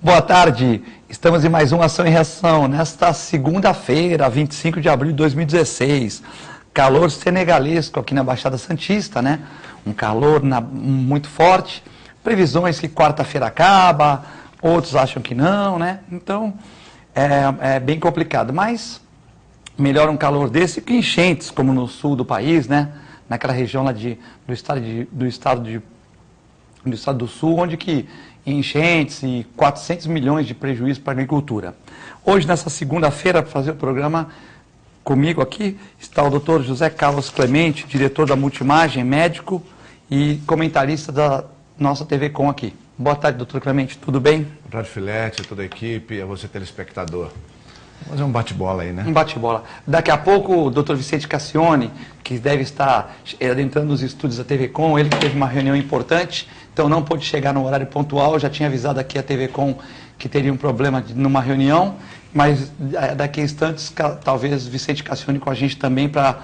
Boa tarde, estamos em mais uma Ação e Reação, nesta segunda-feira, 25 de abril de 2016. Calor senegalesco aqui na Baixada Santista, né? Um calor muito forte, previsões que quarta-feira acaba, outros acham que não, né? Então, é bem complicado, mas melhor um calor desse que enchentes, como no sul do país, né? Naquela região lá do estado do sul, onde que enchentes e 400 milhões de prejuízo para a agricultura. Hoje, nessa segunda-feira, para fazer o programa comigo aqui, está o doutor José Carlos Clemente, diretor da Multimagem, médico e comentarista da nossa TV Com aqui. Boa tarde, doutor Clemente, tudo bem? Boa tarde, Filete, toda a equipe, a você, telespectador. Vamos fazer um bate-bola aí, né? Um bate-bola. Daqui a pouco, o doutor Vicente Cassione, que deve estar adentrando nos estúdios da TV Com, ele que teve uma reunião importante, então não pôde chegar no horário pontual, já tinha avisado aqui a TV Com que teria um problema numa reunião, mas daqui a instantes, talvez Vicente Cassione com a gente também para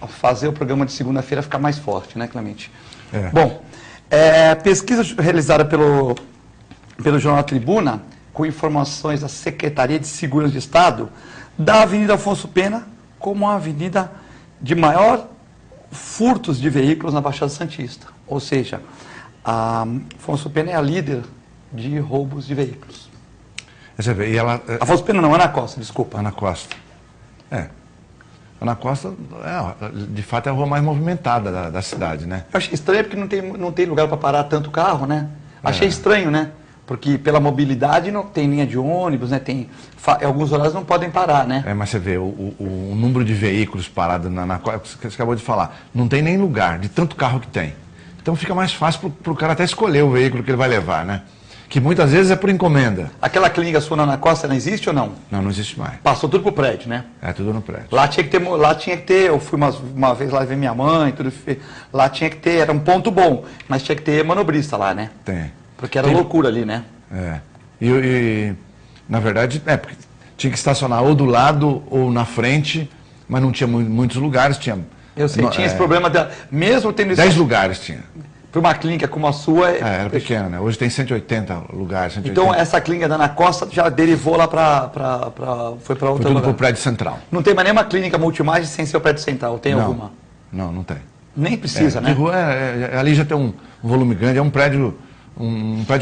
fazer o programa de segunda-feira ficar mais forte, né, Clemente? É. Bom, pesquisa realizada pelo Jornal Tribuna, com informações da Secretaria de Segurança de Estado, da Avenida Afonso Pena como a avenida de maior furtos de veículos na Baixada Santista. Ou seja, a Afonso Pena é a líder de roubos de veículos. Você vê, e ela... Afonso Pena não, Ana Costa, desculpa. Ana Costa. Ana Costa, de fato, é a rua mais movimentada da cidade, né? Eu achei estranho porque não tem lugar para parar tanto carro, né? Achei estranho, né? Porque pela mobilidade não tem linha de ônibus, né? Alguns horários não podem parar, né? Mas você vê, o número de veículos parados na Costa, que você acabou de falar, não tem nem lugar, de tanto carro que tem. Então fica mais fácil para o cara até escolher o veículo que ele vai levar, né? Que muitas vezes é por encomenda. Aquela clínica sua na Ana Costa, não existe ou não? Não, não existe mais. Passou tudo pro prédio, né? É tudo no prédio. Lá tinha que ter, eu fui uma vez lá ver minha mãe, tudo, lá tinha que ter, era um ponto bom, mas tinha que ter manobrista lá, né? Tem. Porque era loucura ali, né? E na verdade, porque tinha que estacionar ou do lado ou na frente, mas não tinha muitos lugares, tinha... Eu sei, tinha esse problema, mesmo tendo... 10 lugares tinha. Para uma clínica como a sua... era pequena, né? Hoje tem 180 lugares. 180. Então essa clínica da Ana Costa já derivou lá foi para outro lugar. Para o prédio central. Não tem mais nenhuma clínica Multimagem sem ser o prédio central, tem alguma? Não tem. Nem precisa, né? Ali já tem um volume grande, é um prédio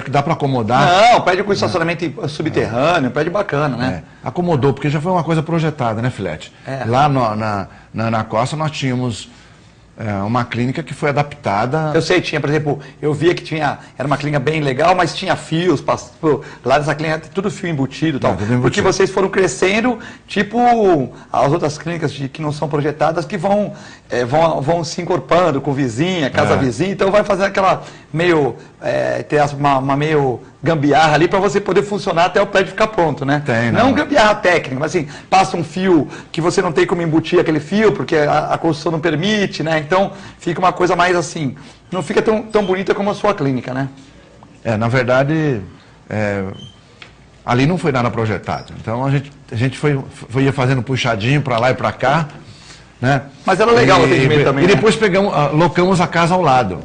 que dá para acomodar. Não, prédio com estacionamento subterrâneo, um prédio bacana, né? Acomodou, porque já foi uma coisa projetada, né, Filete? Lá na Ana Costa nós tínhamos uma clínica que foi adaptada... Eu sei, tinha, por exemplo, eu via que era uma clínica bem legal, mas tinha fios, lá nessa clínica tem tudo fio embutido e tal. Porque vocês foram crescendo, tipo as outras clínicas que não são projetadas, que vão se encorpando com vizinha, casa vizinha, então vai fazer aquela meio, ter uma meio gambiarra ali para você poder funcionar até o prédio ficar pronto, né? Não gambiarra técnica, mas assim, passa um fio que você não tem como embutir aquele fio, porque a construção não permite, né? Então fica uma coisa mais assim, não fica tão bonita como a sua clínica, né? Na verdade, ali não foi nada projetado. Então a gente ia fazendo puxadinho para lá e para cá, né? Mas era legal o atendimento também. E depois locamos a casa ao lado.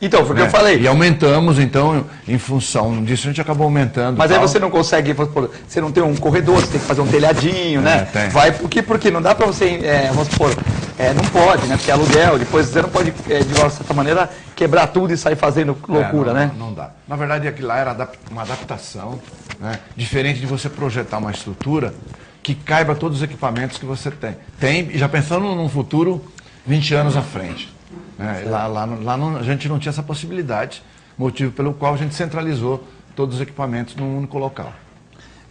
Então, foi o que eu falei. E aumentamos, então, em função disso, a gente acabou aumentando. Mas aí você não consegue, você não tem um corredor, você tem que fazer um telhadinho, né? Tem. Porque não dá para você, vamos supor, não pode, né? Porque é aluguel, depois você não pode, de uma certa maneira, quebrar tudo e sair fazendo loucura, né? Não dá. Na verdade, aquilo lá era uma adaptação, né? Diferente de você projetar uma estrutura que caiba todos os equipamentos que você tem. E já pensando num futuro 20 anos à frente. Lá a gente não tinha essa possibilidade, motivo pelo qual a gente centralizou todos os equipamentos num único local.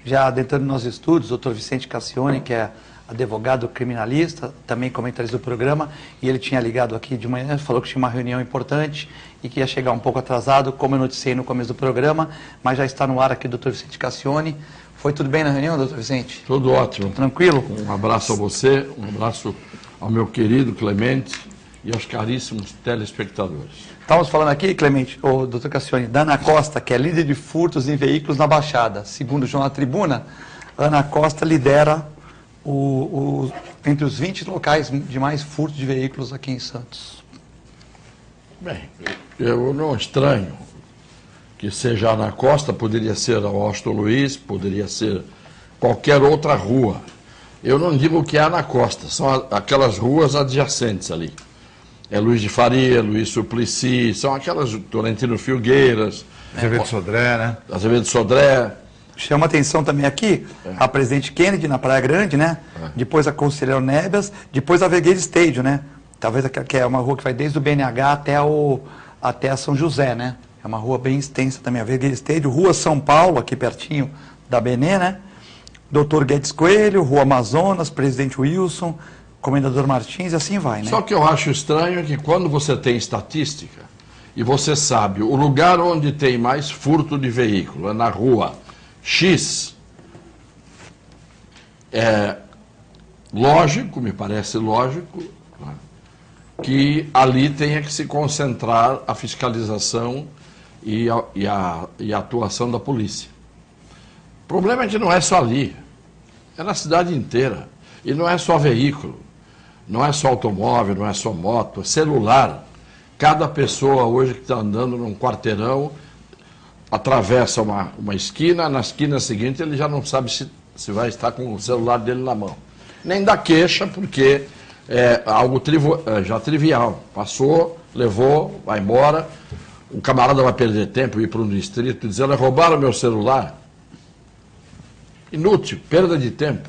Já adentrando nos estudos, o Dr. Vicente Cassione, que é advogado criminalista, também comentarista do programa, e ele tinha ligado aqui de manhã, falou que tinha uma reunião importante e que ia chegar um pouco atrasado, como eu noticiei no começo do programa, mas já está no ar aqui o Dr. Vicente Cassione. Foi tudo bem na reunião, doutor Vicente? Tudo ótimo. Tranquilo? Um abraço a você, um abraço ao meu querido Clemente e aos caríssimos telespectadores. Estamos falando aqui, Clemente, o doutor Cassione, da Ana Costa, que é líder de furtos em veículos na Baixada. Segundo o Jornal Tribuna, Ana Costa lidera entre os 20 locais de mais furtos de veículos aqui em Santos. Bem, eu não estranho que seja na Costa, poderia ser a Washington Luiz, poderia ser qualquer outra rua. Eu não digo que é na Costa, são aquelas ruas adjacentes ali. É Luiz de Faria, Luiz Suplicy, são aquelas Tolentino Filgueiras. Azevedo Sodré, né? Azevedo Sodré. Chama atenção também aqui a Presidente Kennedy na Praia Grande, né? Depois a Conselheiro Nebias, depois a Vergueiro Stadium, né? Talvez que é uma rua que vai desde o BNH até a São José, né? É uma rua bem extensa também, a Vergueiro Stadium, Rua São Paulo, aqui pertinho da Benê, né? Doutor Guedes Coelho, Rua Amazonas, Presidente Wilson, Comendador Martins, e assim vai, né? Só que eu acho estranho que quando você tem estatística e você sabe o lugar onde tem mais furto de veículo é na rua X, é lógico, me parece lógico, que ali tenha que se concentrar a fiscalização e a atuação da polícia. O problema é que não é só ali, é na cidade inteira. E não é só veículo, não é só automóvel, não é só moto, é celular. Cada pessoa hoje que está andando num quarteirão atravessa uma esquina, na esquina seguinte ele já não sabe se vai estar com o celular dele na mão. Nem dá queixa, porque é algo já trivial. Passou, levou, vai embora, o camarada vai perder tempo, ir para um distrito e dizer, roubaram meu celular. Inútil, perda de tempo.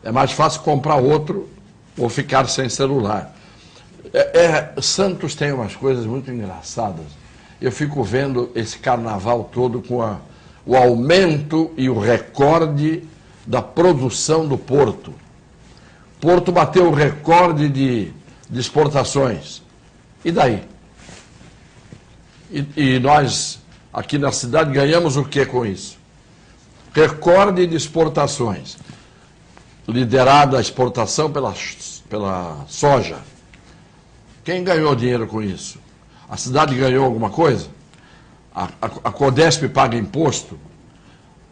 É mais fácil comprar outro ou ficar sem celular. Santos tem umas coisas muito engraçadas. Eu fico vendo esse carnaval todo com o aumento e o recorde da produção do Porto. Porto bateu o recorde de exportações. E daí? E nós, aqui na cidade, ganhamos o que com isso? Recorde de exportações. Liderada a exportação pela soja. Quem ganhou dinheiro com isso? A cidade ganhou alguma coisa? A Codesp paga imposto?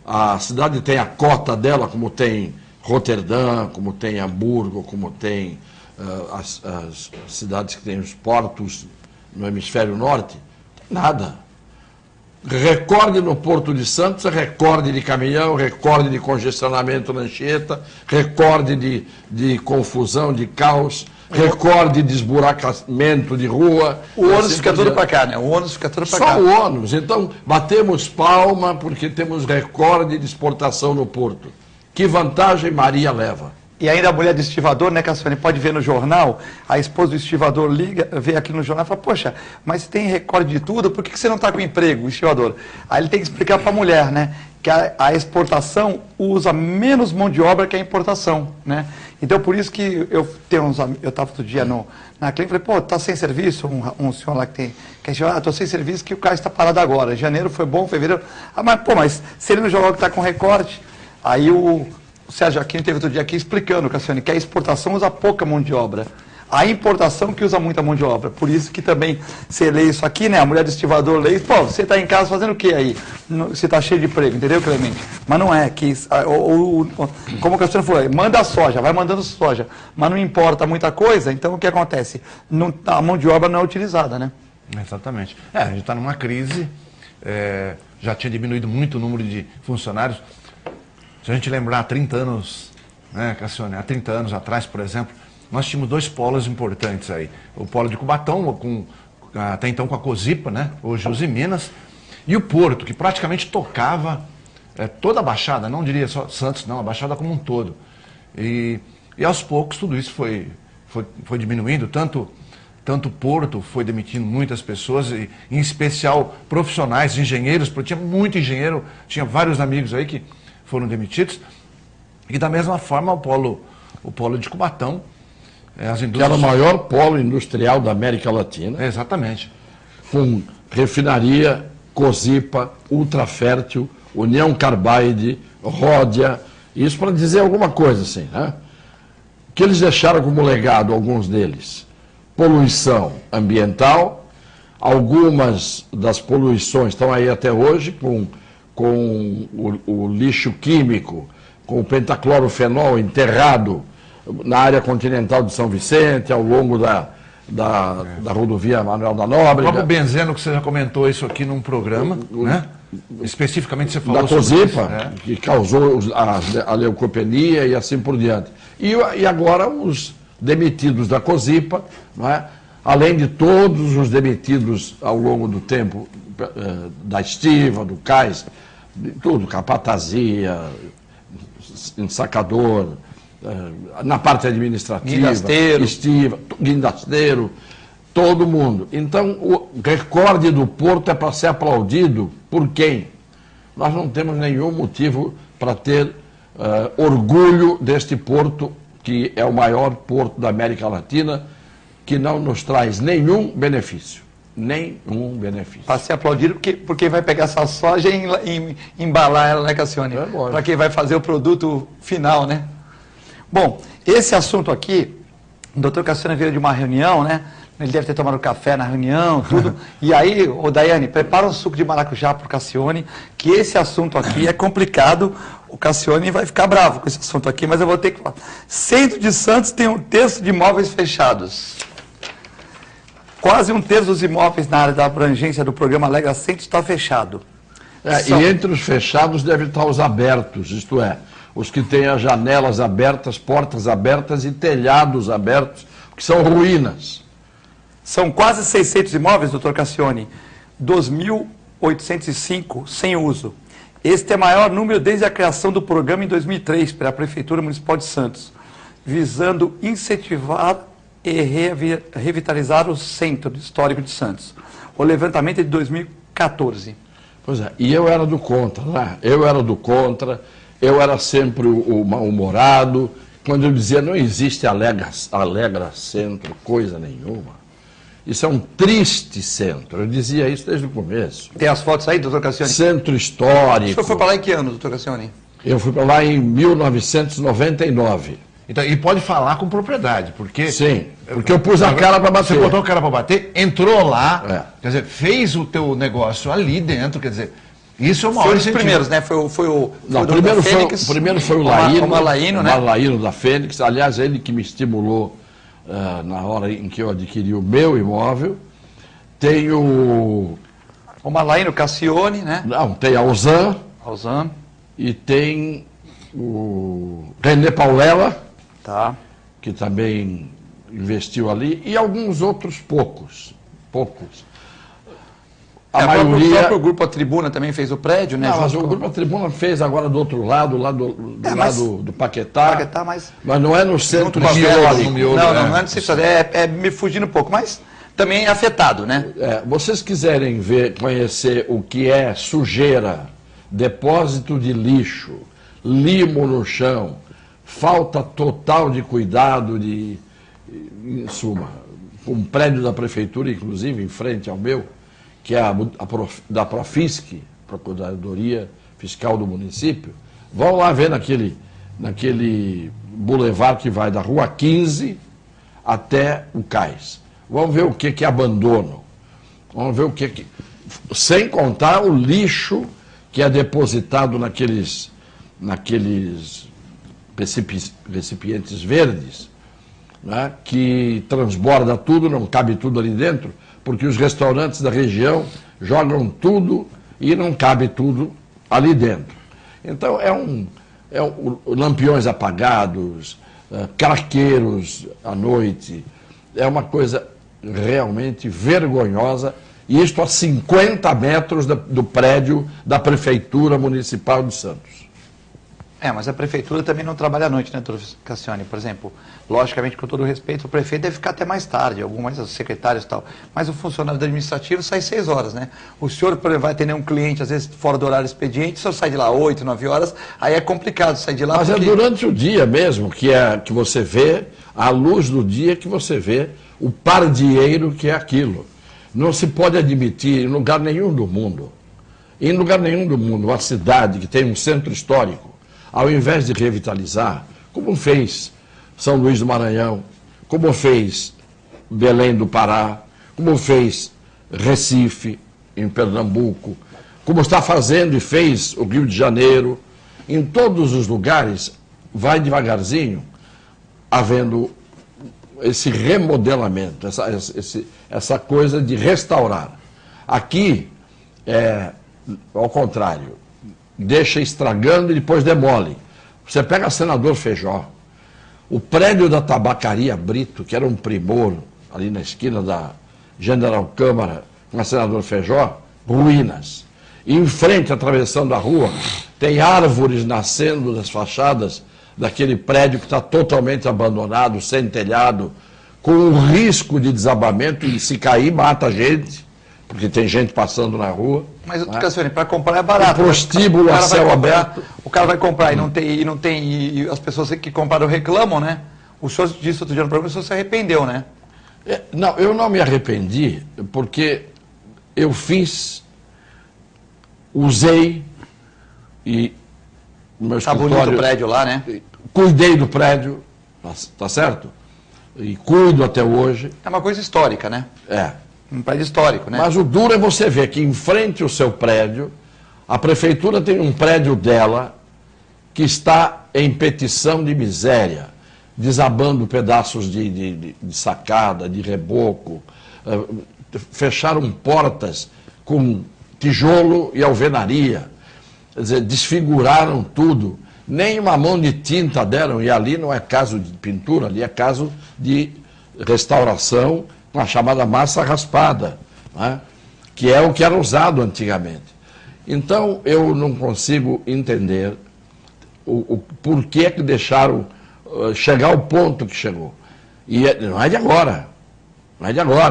A cidade tem a cota dela, como tem Roterdã, como tem Hamburgo, como tem as cidades que têm os portos no hemisfério norte? Nada. Recorde no Porto de Santos, recorde de caminhão, recorde de congestionamento na Anchieta, recorde de confusão, de caos, recorde de esburacamento de rua. O ônus fica todo para cá, né? O ônus fica todo para cá. Só o ônus. Então, batemos palma porque temos recorde de exportação no Porto. Que vantagem Maria leva? E ainda a mulher do estivador, né, Cassiane, pode ver no jornal, a esposa do estivador liga, vê aqui no jornal e fala, poxa, mas você tem recorde de tudo, por que você não está com emprego, o estivador? Aí ele tem que explicar para a mulher, né, que a exportação usa menos mão de obra que a importação, né? Então, por isso que eu estava outro dia na clínica e falei, pô, tá sem serviço? Um senhor lá que estou sem serviço, que o carro está parado agora. Janeiro foi bom, fevereiro... mas se ele no jornal que está com recorde, aí o Sérgio Aquino teve outro dia aqui explicando, Cassiane, que a exportação usa pouca mão de obra. A importação que usa muita mão de obra. Por isso que também você lê isso aqui, né? A mulher do estivador lê isso. Pô, você está em casa fazendo o quê aí? Você está cheio de emprego, entendeu, Clemente? Mas não é. Como o Cassiane falou, manda soja, vai mandando soja. Mas não importa muita coisa, então o que acontece? A mão de obra não é utilizada, né? Exatamente. A gente está numa crise, já tinha diminuído muito o número de funcionários. Se a gente lembrar, há 30 anos, né, Cassiane, há 30 anos atrás, por exemplo, nós tínhamos dois polos importantes aí. O polo de Cubatão, até então com a Cosipa, né, hoje Usiminas, e o Porto, que praticamente tocava toda a Baixada, não diria só Santos, não, a Baixada como um todo. E aos poucos tudo isso foi diminuindo, tanto o Porto foi demitindo muitas pessoas, e, em especial profissionais, engenheiros, porque tinha muito engenheiro, tinha vários amigos aí que foram demitidos, e da mesma forma o polo de Cubatão, as indústrias... Que era o maior polo industrial da América Latina. Exatamente. Com refinaria, Cosipa, Ultrafértil, União Carbide, Ródia, isso para dizer alguma coisa assim, né? O que eles deixaram como legado, alguns deles? Poluição ambiental, algumas das poluições estão aí até hoje, com o lixo químico, com o pentaclorofenol enterrado na área continental de São Vicente, ao longo da rodovia Manuel da O Nóbrega. próprio benzeno, que você já comentou isso aqui num programa, né? Especificamente você falou Da sobre COSIPA, isso, que causou a leucopenia e assim por diante. E agora os demitidos da COSIPA, não é? Além de todos os demitidos ao longo do tempo, da estiva, do cais, de tudo, capatazia, ensacador, na parte administrativa, Guindasteiro. estiva, guindasteiro, todo mundo. Então, o recorde do Porto é para ser aplaudido por quem? Nós não temos nenhum motivo para ter orgulho deste porto, que é o maior porto da América Latina, que não nos traz nenhum benefício. Nenhum benefício. Para ser aplaudido, porque vai pegar essa soja e embalar ela, né, Cassione? Para quem vai fazer o produto final, né? Bom, esse assunto aqui, o doutor Cassione veio de uma reunião, né? Ele deve ter tomado café na reunião, tudo. E aí, ô Daiane, prepara um suco de maracujá para o Cassione, que esse assunto aqui é complicado. O Cassione vai ficar bravo com esse assunto aqui, mas eu vou ter que falar. Centro de Santos tem um terço de imóveis fechados. Quase um terço dos imóveis na área da abrangência do programa Alegra Centro está fechado. E entre os fechados devem estar os abertos, isto é, os que têm as janelas abertas, portas abertas e telhados abertos, que são ruínas. São quase 600 imóveis, doutor Cassione, 2.805 sem uso. Este é o maior número desde a criação do programa em 2003 pela Prefeitura Municipal de Santos, visando incentivar e revitalizar o centro histórico de Santos. O levantamento é de 2014. Pois é, e eu era do contra, né? Eu era sempre o mal-humorado, quando eu dizia não existe Alegra Centro, coisa nenhuma. Isso é um triste centro, eu dizia isso desde o começo. Tem as fotos aí, doutor Cassione? Centro histórico. O senhor foi para lá em que ano, doutor Cassione? Eu fui para lá em 1999. Então, e pode falar com propriedade, porque... Sim, porque eu pus a cara para bater. Você botou a cara para bater, entrou lá, É. quer dizer, fez o teu negócio ali dentro, quer dizer, isso é o maior Foi um dos incentivo. primeiros, né? Foi o Não, dono da Fênix, primeiro foi o Laíno, Malaíno, né? o Laíno da Fênix, aliás, ele que me estimulou na hora em que eu adquiri o meu imóvel. Tem O Malaíno, Cassione, né? tem a Ozan Alzan, e tem o René Paulela, tá. que também investiu ali, e alguns outros poucos. A O maioria... próprio Grupo A Tribuna também fez o prédio, né? Não, mas junto o com- Grupo A Tribuna fez agora do outro lado, lá do lado do Paquetá. Paquetá, mas Mas não é no centro junto com a histórico. Fênix. no miolo, Não, né? não é necessário. É me fugindo um pouco, mas também é afetado, né? Vocês quiserem conhecer o que é sujeira, depósito de lixo, limo no chão, falta total de cuidado, em suma, um prédio da prefeitura, inclusive, em frente ao meu, que é da Profisc, Procuradoria Fiscal do município, vão lá ver naquele bulevar que vai da Rua 15 até o Cais. Vamos ver o que é abandono. Vamos ver o que... Sem contar o lixo que é depositado naqueles recipientes verdes, né, que transborda tudo, não cabe tudo ali dentro, porque os restaurantes da região jogam tudo e não cabe tudo ali dentro. Então, lampiões apagados, craqueiros à noite, é uma coisa realmente vergonhosa, e isto a 50 metros do prédio da Prefeitura Municipal de Santos. Mas a prefeitura também não trabalha à noite, né, doutor Cassione? Por exemplo, logicamente, com todo o respeito, o prefeito deve ficar até mais tarde, alguns secretários e tal. Mas o funcionário administrativo sai 6 horas, né? O senhor, por exemplo, vai atender um cliente, às vezes, fora do horário expediente, o senhor sai de lá 8, 9 horas, aí é complicado sair de lá. Mas porque... é durante o dia mesmo que você vê, à luz do dia, que você vê o pardieiro que é aquilo. Não se pode admitir em lugar nenhum do mundo, uma cidade que tem um centro histórico, ao invés de revitalizar, como fez São Luís do Maranhão, como fez Belém do Pará, como fez Recife, em Pernambuco, como está fazendo e fez o Rio de Janeiro, em todos os lugares, vai devagarzinho, havendo esse remodelamento, essa coisa de restaurar. Aqui, ao contrário, deixa estragando e depois demole. Você pega Senador Feijó, o prédio da Tabacaria Brito, que era um primor, ali na esquina da General Câmara, com a Senador Feijó, ruínas. E em frente, atravessando a rua, tem árvores nascendo das fachadas daquele prédio que está totalmente abandonado, sem telhado, com um risco de desabamento e se cair mata a gente, porque tem gente passando na rua. Mas, Cassione, para comprar é barato. O prostíbulo a céu aberto. O cara vai comprar e as pessoas que compraram reclamam, né? O senhor disse outro dia no programa, o senhor se arrependeu, né? Não, eu não me arrependi, porque eu usei e meu escritório... Tá bonito o prédio lá, né? Cuidei do prédio, tá certo? E cuido até hoje. É uma coisa histórica, né? Um prédio histórico, né? Mas o duro é você ver que em frente ao seu prédio, a prefeitura tem um prédio dela que está em petição de miséria, desabando pedaços de sacada, de reboco, fecharam portas com tijolo e alvenaria, quer dizer, desfiguraram tudo, nem uma mão de tinta deram, e ali não é caso de pintura, ali é caso de restauração com a chamada massa raspada, né? Que é o que era usado antigamente. Então, eu não consigo entender o porquê que deixaram chegar ao ponto que chegou. E não é de agora,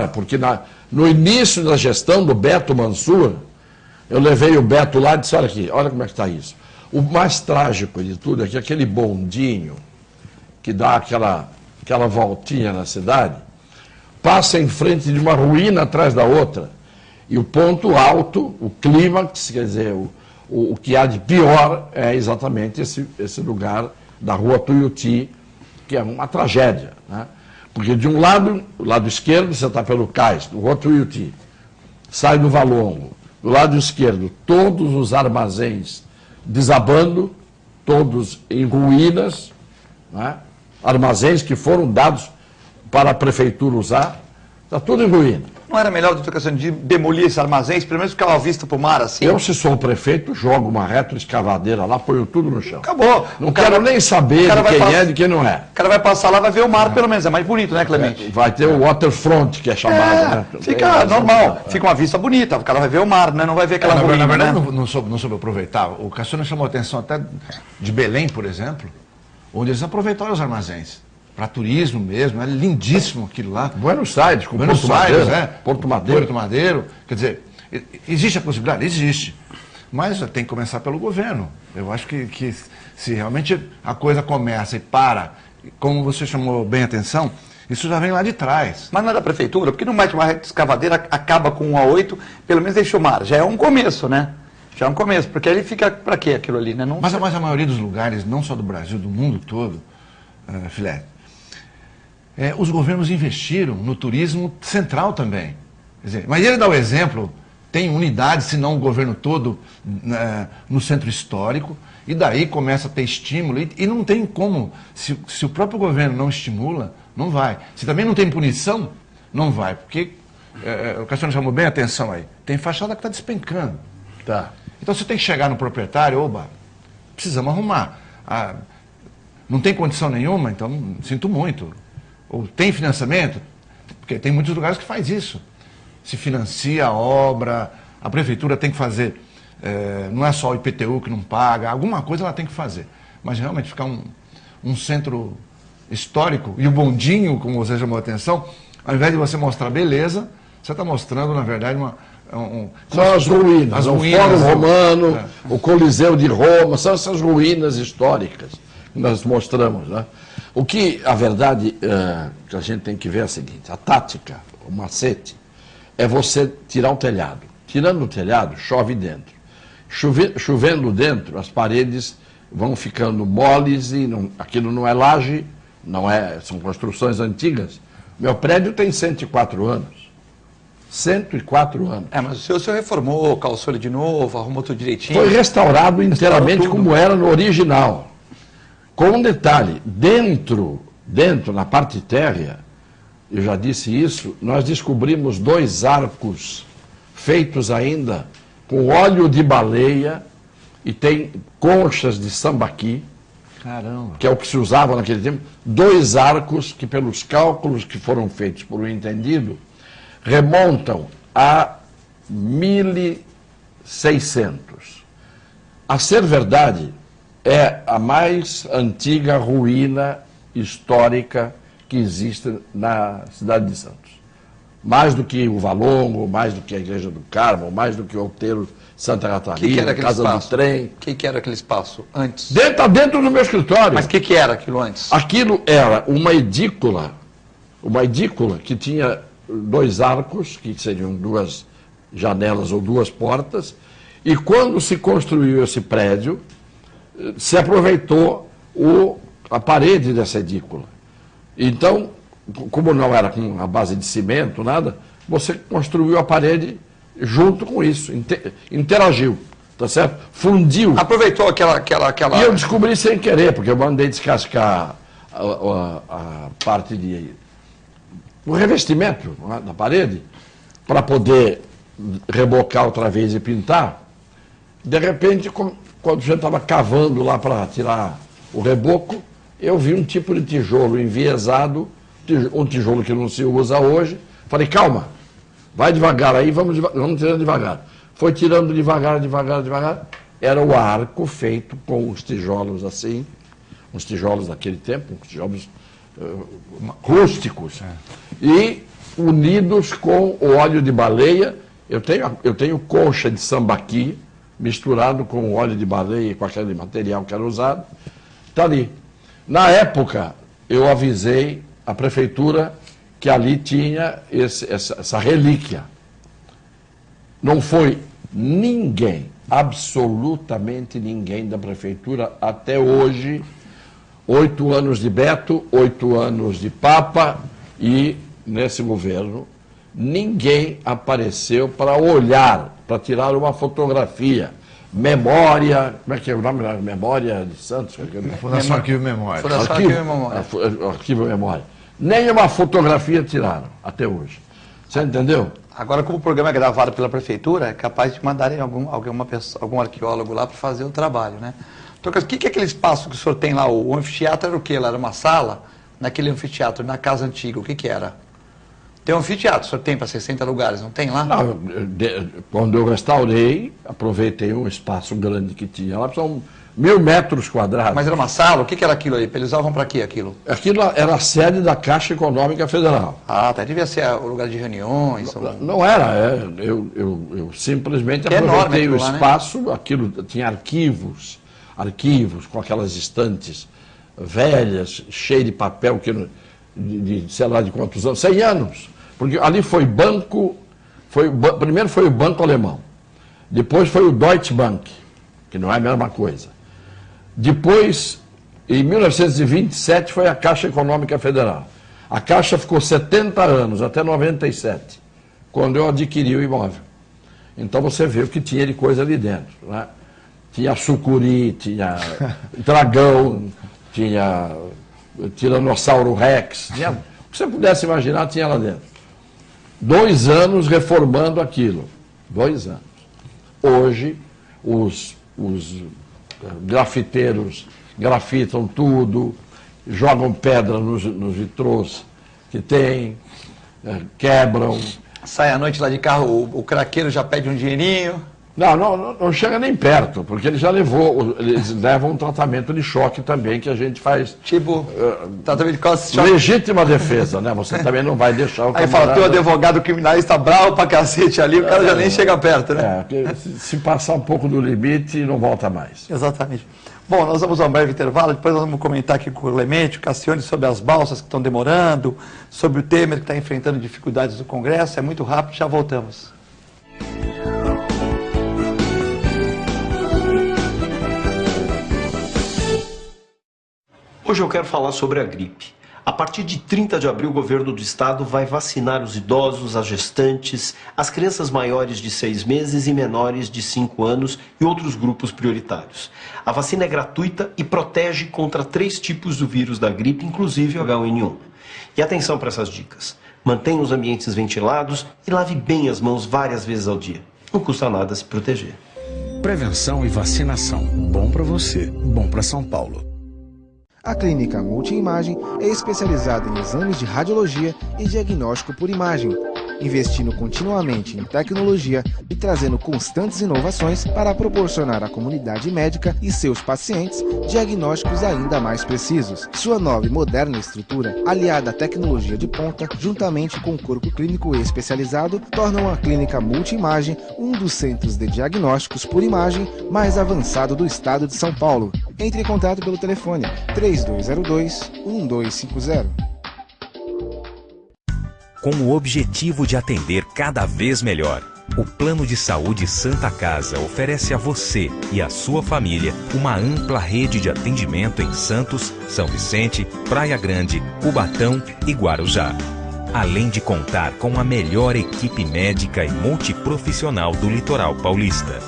porque no início da gestão do Beto Mansur, eu levei o Beto lá e disse, olha aqui, olha como é que está isso. O mais trágico de tudo é que aquele bondinho que dá aquela voltinha na cidade, passa em frente de uma ruína atrás da outra. E o ponto alto, o clímax, quer dizer, o que há de pior é exatamente esse lugar da Rua Tuiuti, que é uma tragédia, né? Porque de um lado, o lado esquerdo, você está pelo cais, do Rua Tuiuti, sai do Valongo. Do lado esquerdo, todos os armazéns desabando, todos em ruínas, né? Armazéns que foram dados para a prefeitura usar, está tudo em ruína. Não era melhor, doutor Cassione, de demolir esses armazéns, pelo menos ficar à vista para o mar, assim? Eu, se sou o prefeito, jogo uma retroescavadeira lá, ponho tudo no chão. Acabou. Não quero nem saber de quem é e de quem não é. O cara vai passar lá, vai ver o mar, pelo menos. É mais bonito, né, Clemente? Vai ter o waterfront, que é chamado, né? Fica normal. Fica uma vista bonita. O cara vai ver o mar, né? Não vai ver aquela ruína, na verdade, né? não soube aproveitar. O Cassione chamou a atenção até de Belém, por exemplo, onde eles aproveitaram os armazéns. Para turismo mesmo, é lindíssimo aquilo lá. Buenos Aires, com Buenos Aires, Porto Madeiro. Porto Madeiro. Quer dizer, existe a possibilidade? Existe. Mas tem que começar pelo governo. Eu acho que se realmente a coisa começa e para, como você chamou bem a atenção, isso já vem lá de trás. Mas não é da prefeitura? Porque não mete uma escavadeira, acaba com 1 a 8, pelo menos deixa o mar. Já é um começo, né? Já é um começo, porque aí ele fica para quê aquilo ali, né? Mas a maioria dos lugares, não só do Brasil, do mundo todo, Filete, os governos investiram no turismo central também. Quer dizer, mas ele dá o exemplo, tem unidades, se não o governo todo, no centro histórico, e daí começa a ter estímulo, e não tem como, se o próprio governo não estimula, não vai. Se também não tem punição, não vai, porque o Cassione chamou bem a atenção aí, tem fachada que está despencando. Tá. Então você tem que chegar no proprietário, oba, precisamos arrumar. Não tem condição nenhuma, então sinto muito. Ou tem financiamento? Porque tem muitos lugares que faz isso. Se financia a obra, a prefeitura tem que fazer, não é só o IPTU que não paga, alguma coisa ela tem que fazer. Mas realmente ficar um centro histórico, e o bondinho, como você chamou a atenção, ao invés de você mostrar beleza, você está mostrando, na verdade, são as ruínas, o Fórum Romano, o Coliseu de Roma, são essas ruínas históricas que nós mostramos, né? O que, a verdade, que a gente tem que ver é a seguinte, a tática, o macete, é você tirar o telhado. Tirando o telhado, chove dentro. Chovendo dentro, as paredes vão ficando moles e aquilo não é laje, são construções antigas. Meu prédio tem 104 anos. 104 anos. Mas o senhor reformou, calçou ele de novo, arrumou tudo direitinho. Foi restaurado inteiramente como era no original. Com um detalhe, dentro, na parte térrea, eu já disse isso, nós descobrimos 2 arcos feitos ainda com óleo de baleia e tem conchas de sambaqui, Caramba. que é o que se usava naquele tempo, 2 arcos que, pelos cálculos que foram feitos por um entendido, remontam a 1600. A ser verdade, é a mais antiga ruína histórica que existe na cidade de Santos. Mais do que o Valongo, mais do que a Igreja do Carmo, mais do que o Outeiro Santa Catarina, Casa do Trem. O que era aquele espaço antes? Dentro do meu escritório. Mas o que era aquilo antes? Aquilo era uma edícula que tinha 2 arcos, que seriam 2 janelas ou 2 portas, e quando se construiu esse prédio, se aproveitou a parede dessa edícula. Então, como não era com a base de cimento, nada, você construiu a parede junto com isso, interagiu, tá certo? Fundiu. Aproveitou aquela... E eu descobri sem querer, porque eu mandei descascar a parte o revestimento da parede, para poder rebocar outra vez e pintar. De repente, quando a gente estava cavando lá para tirar o reboco, eu vi um tipo de tijolo enviesado, um tijolo que não se usa hoje. Falei, calma, vai devagar aí, vamos tirando devagar. Foi tirando devagar. Era o arco feito com os tijolos assim, uns tijolos daquele tempo, uns tijolos rústicos, e unidos com o óleo de baleia. Eu tenho concha de sambaqui, misturado com óleo de baleia e com aquele material que era usado, está ali. Na época, eu avisei a prefeitura que ali tinha essa relíquia. Não foi ninguém, absolutamente ninguém da prefeitura até hoje, 8 anos de Beto, 8 anos de Papa e nesse governo, ninguém apareceu para olhar, para tirar uma fotografia. Memória, como é que é o nome? Memória de Santos? Fundação Arquivo Memória. Fundação Arquivo Memória. Arquivo Memória. Nem uma fotografia tiraram, até hoje. Você entendeu? Agora, como o programa é gravado pela prefeitura, é capaz de mandarem algum arqueólogo lá para fazer o trabalho, né? Então, o que é aquele espaço que o senhor tem lá? O anfiteatro era o quê? Lá era uma sala? Naquele anfiteatro, na casa antiga, o que era? Tem um anfiteatro, o senhor tem para 60 lugares, não tem lá? Não, quando eu restaurei, aproveitei um espaço grande que tinha lá, são 1000 metros quadrados. Mas era uma sala? O que era aquilo aí? Eles usavam para quê aquilo? Aquilo era a sede da Caixa Econômica Federal. Ah, até devia ser o lugar de reuniões. Não era, eu simplesmente aproveitei o espaço, né? Aquilo tinha arquivos com aquelas estantes velhas, cheias de papel, sei lá de quantos anos, 100 anos. Porque ali foi banco, primeiro foi o Banco Alemão, depois foi o Deutsche Bank, que não é a mesma coisa. Depois, em 1927, foi a Caixa Econômica Federal. A Caixa ficou 70 anos, até 97, quando eu adquiri o imóvel. Então você vê o que tinha de coisa ali dentro, né? Tinha sucuri, tinha dragão, tinha Tiranossauro Rex, tinha, o que você pudesse imaginar tinha lá dentro. 2 anos reformando aquilo. 2 anos. Hoje, os grafiteiros grafitam tudo, jogam pedra nos vitrôs que tem, quebram. Sai à noite lá de carro, o craqueiro já pede um dinheirinho. Não chega nem perto, porque eles levam um tratamento de choque também, que a gente faz. Tipo, tratamento de choque. Legítima defesa, né? Você também não vai deixar o Aí fala, teu advogado criminalista bravo pra cacete ali, o cara já nem chega perto, né? Se passar um pouco do limite, não volta mais. Exatamente. Bom, nós vamos a um breve intervalo, depois nós vamos comentar aqui com o Clemente, o Cassione, sobre as balsas que estão demorando, sobre o Temer que está enfrentando dificuldades no Congresso. É muito rápido, já voltamos. Hoje eu quero falar sobre a gripe. A partir de 30 de abril, o governo do estado vai vacinar os idosos, as gestantes, as crianças maiores de 6 meses e menores de 5 anos e outros grupos prioritários. A vacina é gratuita e protege contra 3 tipos do vírus da gripe, inclusive o H1N1. E atenção para essas dicas. Mantenha os ambientes ventilados e lave bem as mãos várias vezes ao dia. Não custa nada se proteger. Prevenção e vacinação. Bom para você, bom para São Paulo. A Clínica Multiimagem é especializada em exames de radiologia e diagnóstico por imagem, investindo continuamente em tecnologia e trazendo constantes inovações para proporcionar à comunidade médica e seus pacientes diagnósticos ainda mais precisos. Sua nova e moderna estrutura, aliada à tecnologia de ponta, juntamente com o corpo clínico especializado, tornam a Clínica Multiimagem um dos centros de diagnósticos por imagem mais avançado do estado de São Paulo. Entre em contato pelo telefone 3202-1250. Com o objetivo de atender cada vez melhor, o Plano de Saúde Santa Casa oferece a você e a sua família uma ampla rede de atendimento em Santos, São Vicente, Praia Grande, Cubatão e Guarujá. Além de contar com a melhor equipe médica e multiprofissional do litoral paulista.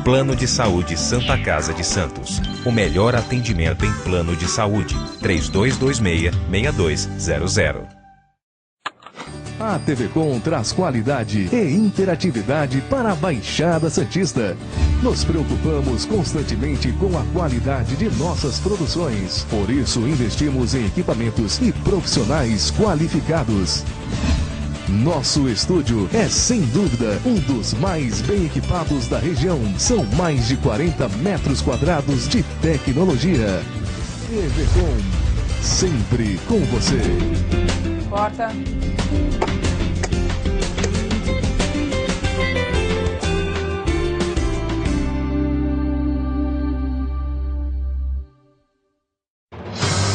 Plano de Saúde Santa Casa de Santos. O melhor atendimento em plano de saúde. 3226-6200. A TV Com traz qualidade e interatividade para a Baixada Santista. Nos preocupamos constantemente com a qualidade de nossas produções. Por isso, investimos em equipamentos e profissionais qualificados. Nosso estúdio é, sem dúvida, um dos mais bem equipados da região. São mais de 40 metros quadrados de tecnologia. TV Com, sempre com você. Corta.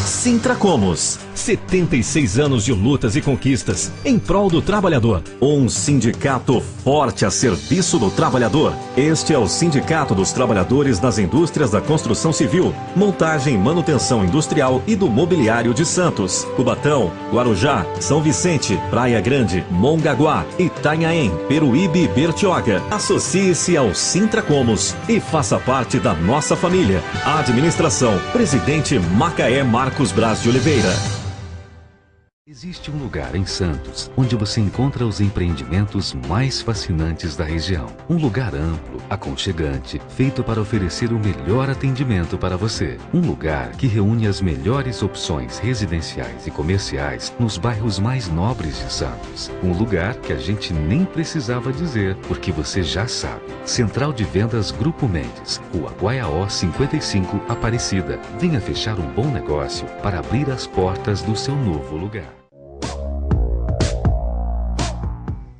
Sintracomos, 76 anos de lutas e conquistas em prol do trabalhador. Um sindicato forte a serviço do trabalhador. Este é o Sindicato dos Trabalhadores das Indústrias da Construção Civil, Montagem e Manutenção Industrial e do Mobiliário de Santos, Cubatão, Guarujá, São Vicente, Praia Grande, Mongaguá, Itanhaém, Peruíbe e Bertioga. Associe-se ao Sintracomos e faça parte da nossa família. Administração, Presidente Macaé Marcos Braz de Oliveira. Existe um lugar em Santos onde você encontra os empreendimentos mais fascinantes da região. Um lugar amplo, aconchegante, feito para oferecer o melhor atendimento para você. Um lugar que reúne as melhores opções residenciais e comerciais nos bairros mais nobres de Santos. Um lugar que a gente nem precisava dizer, porque você já sabe. Central de Vendas Grupo Mendes, Rua Guaiaó 55, Aparecida. Venha fechar um bom negócio para abrir as portas do seu novo lugar.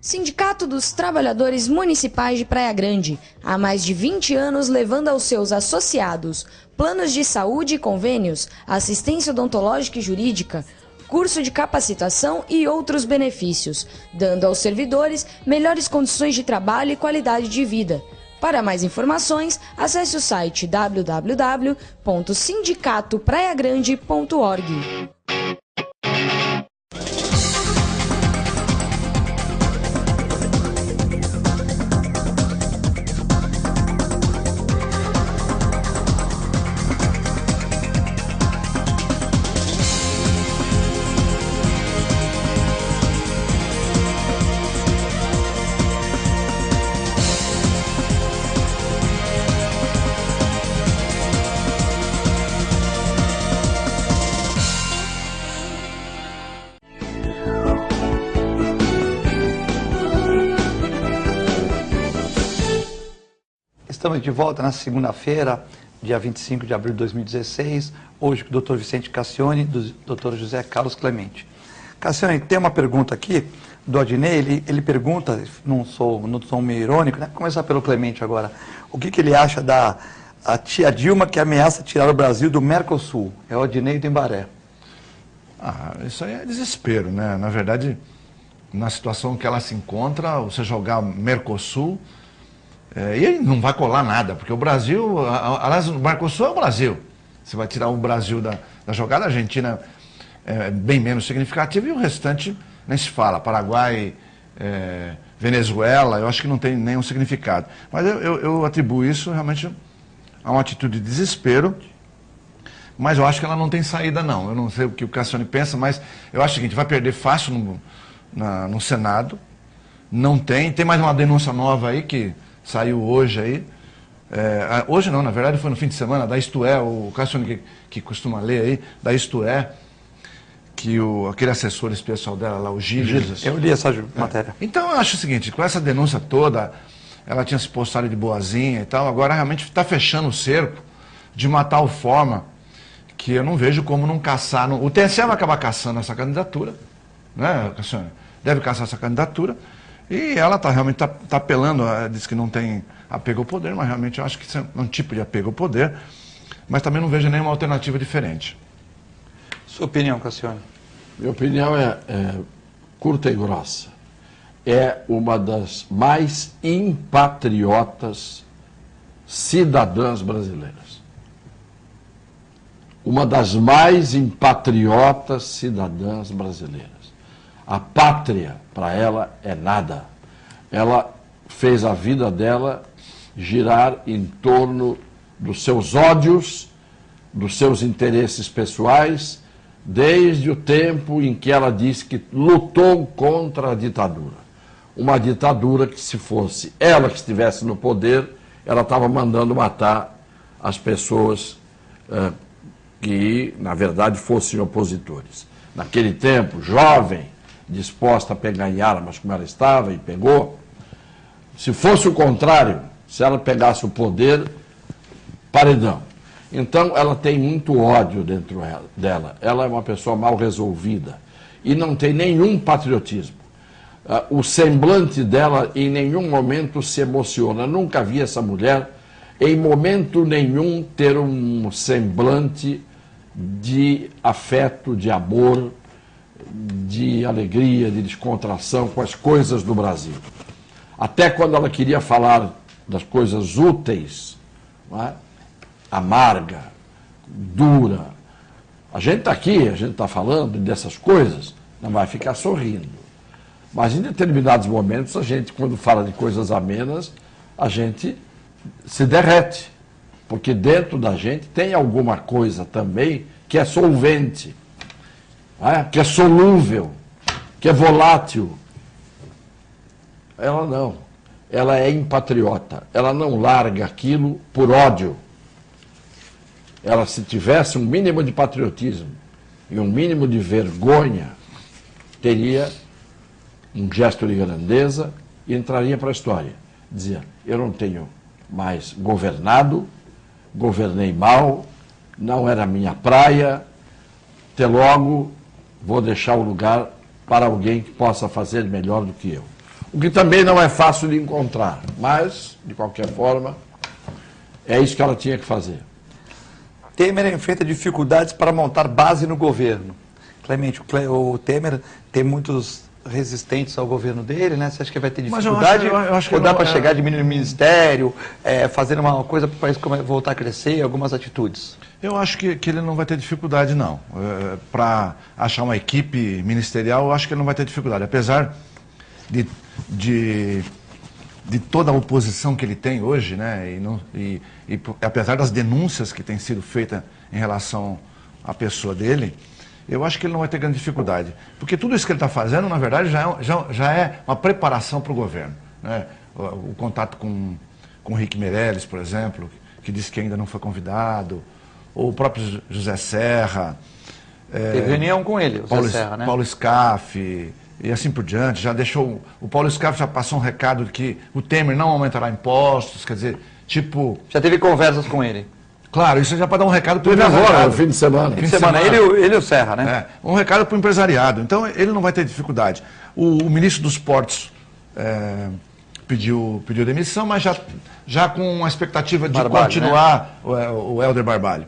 Sindicato dos Trabalhadores Municipais de Praia Grande, há mais de 20 anos levando aos seus associados planos de saúde e convênios, assistência odontológica e jurídica, curso de capacitação e outros benefícios, dando aos servidores melhores condições de trabalho e qualidade de vida. Para mais informações, acesse o site www.sindicatopraiagrande.org. Estamos de volta na segunda-feira, dia 25 de abril de 2016, hoje com o Dr. Vicente Cassione e do Dr. José Carlos Clemente. Cassione, tem uma pergunta aqui do Adnei, ele pergunta, não sou meio irônico, né? Vou começar pelo Clemente agora. O que ele acha da tia Dilma que ameaça tirar o Brasil do Mercosul? É o Adnei do Embaré. Isso aí é desespero, né? Na verdade, na situação que ela se encontra, você jogar Mercosul... e não vai colar nada, porque o Brasil, aliás, o Mercosul é o Brasil. Você vai tirar o Brasil da jogada, a Argentina bem menos significativo, e o restante nem se fala. Paraguai, Venezuela, eu acho que não tem nenhum significado. Mas eu atribuo isso realmente a uma atitude de desespero, mas eu acho que ela não tem saída, não. Eu não sei o que o Cassione pensa, mas eu acho o seguinte: vai perder fácil no Senado. Não tem mais uma denúncia nova aí, que saiu hoje aí. Hoje não, na verdade foi no fim de semana, da Isto É, o Cassione que costuma ler aí, da Isto É, que aquele assessor especial dela lá, o Gilles. Eu li essa matéria. Então eu acho o seguinte: com essa denúncia toda, ela tinha se postado de boazinha e tal, agora realmente está fechando o cerco de uma tal forma que eu não vejo como não caçar. O TSE vai acabar caçando essa candidatura, né, Cassione? Deve caçar essa candidatura. E ela realmente está apelando, diz que não tem apego ao poder, mas realmente eu acho que isso é um tipo de apego ao poder, mas também não vejo nenhuma alternativa diferente. Sua opinião, Cassione? Minha opinião é curta e grossa. É uma das mais impatriotas cidadãs brasileiras. Uma das mais impatriotas cidadãs brasileiras. A pátria, para ela, é nada. Ela fez a vida dela girar em torno dos seus ódios, dos seus interesses pessoais, desde o tempo em que ela disse que lutou contra a ditadura. Uma ditadura que, se fosse ela que estivesse no poder, ela estava mandando matar as pessoas que, na verdade, fossem opositores. Naquele tempo, jovem, disposta a pegar em armas como ela estava e pegou. Se fosse o contrário, se ela pegasse o poder, paredão. Então ela tem muito ódio dentro dela. Ela é uma pessoa mal resolvida e não tem nenhum patriotismo. O semblante dela em nenhum momento se emociona. Eu nunca vi essa mulher em momento nenhum ter um semblante de afeto, de amor, de alegria, de descontração com as coisas do Brasil. Até quando ela queria falar das coisas úteis, não é? Amarga, dura. A gente está aqui, a gente está falando dessas coisas, não vai ficar sorrindo. Mas em determinados momentos, a gente, quando fala de coisas amenas, a gente se derrete. Porque dentro da gente tem alguma coisa também que é solvente, que é solúvel, que é volátil. Ela não. Ela é impatriota. Ela não larga aquilo por ódio. Ela, se tivesse um mínimo de patriotismo e um mínimo de vergonha, teria um gesto de grandeza e entraria para a história. Dizia: eu não tenho mais governado, governei mal, não era minha praia, até logo vou deixar o lugar para alguém que possa fazer melhor do que eu. O que também não é fácil de encontrar, mas, de qualquer forma, é isso que ela tinha que fazer. Temer enfrenta dificuldades para montar base no governo. Clemente, o Temer tem muitos resistentes ao governo dele, né? Você acha que vai ter dificuldade? Eu acho que ou dá para chegar, diminuir o ministério, fazendo uma coisa para o país voltar a crescer, algumas atitudes? Eu acho que ele não vai ter dificuldade, não. Para achar uma equipe ministerial, eu acho que ele não vai ter dificuldade. Apesar de toda a oposição que ele tem hoje, né? E apesar das denúncias que têm sido feitas em relação à pessoa dele, eu acho que ele não vai ter grande dificuldade. Porque tudo isso que ele está fazendo, na verdade, já é uma preparação para o governo, né? O contato com o Rick Meirelles, por exemplo, que disse que ainda não foi convidado, ou o próprio José Serra. Teve reunião com ele, o José Serra, né? Paulo Scaff, e assim por diante. Já deixou. O Paulo Scaff já passou um recado de que o Temer não aumentará impostos, quer dizer, tipo. Já teve conversas com ele. Claro, isso já para dar um recado para o empresariado. Agora, no fim de semana. Fim de semana. Ele e o Serra, né? Um recado para o empresariado. Então, ele não vai ter dificuldade. O ministro dos Portos pediu demissão, mas já com a expectativa de Barbalho, continuar, né? o Helder Barbalho,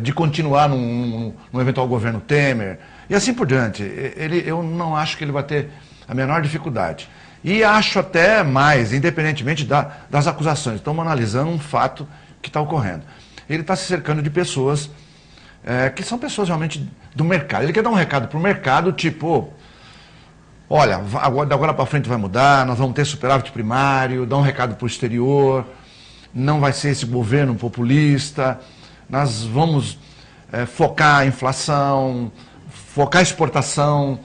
de continuar num eventual governo Temer, e assim por diante. Eu não acho que ele vai ter a menor dificuldade. E acho até mais, independentemente das acusações. Estamos analisando um fato que está ocorrendo. Ele está se cercando de pessoas que são pessoas realmente do mercado. Ele quer dar um recado para o mercado, tipo, olha, agora para frente vai mudar, nós vamos ter superávit primário, dar um recado para o exterior, não vai ser esse governo populista, nós vamos focar a inflação, focar a exportação,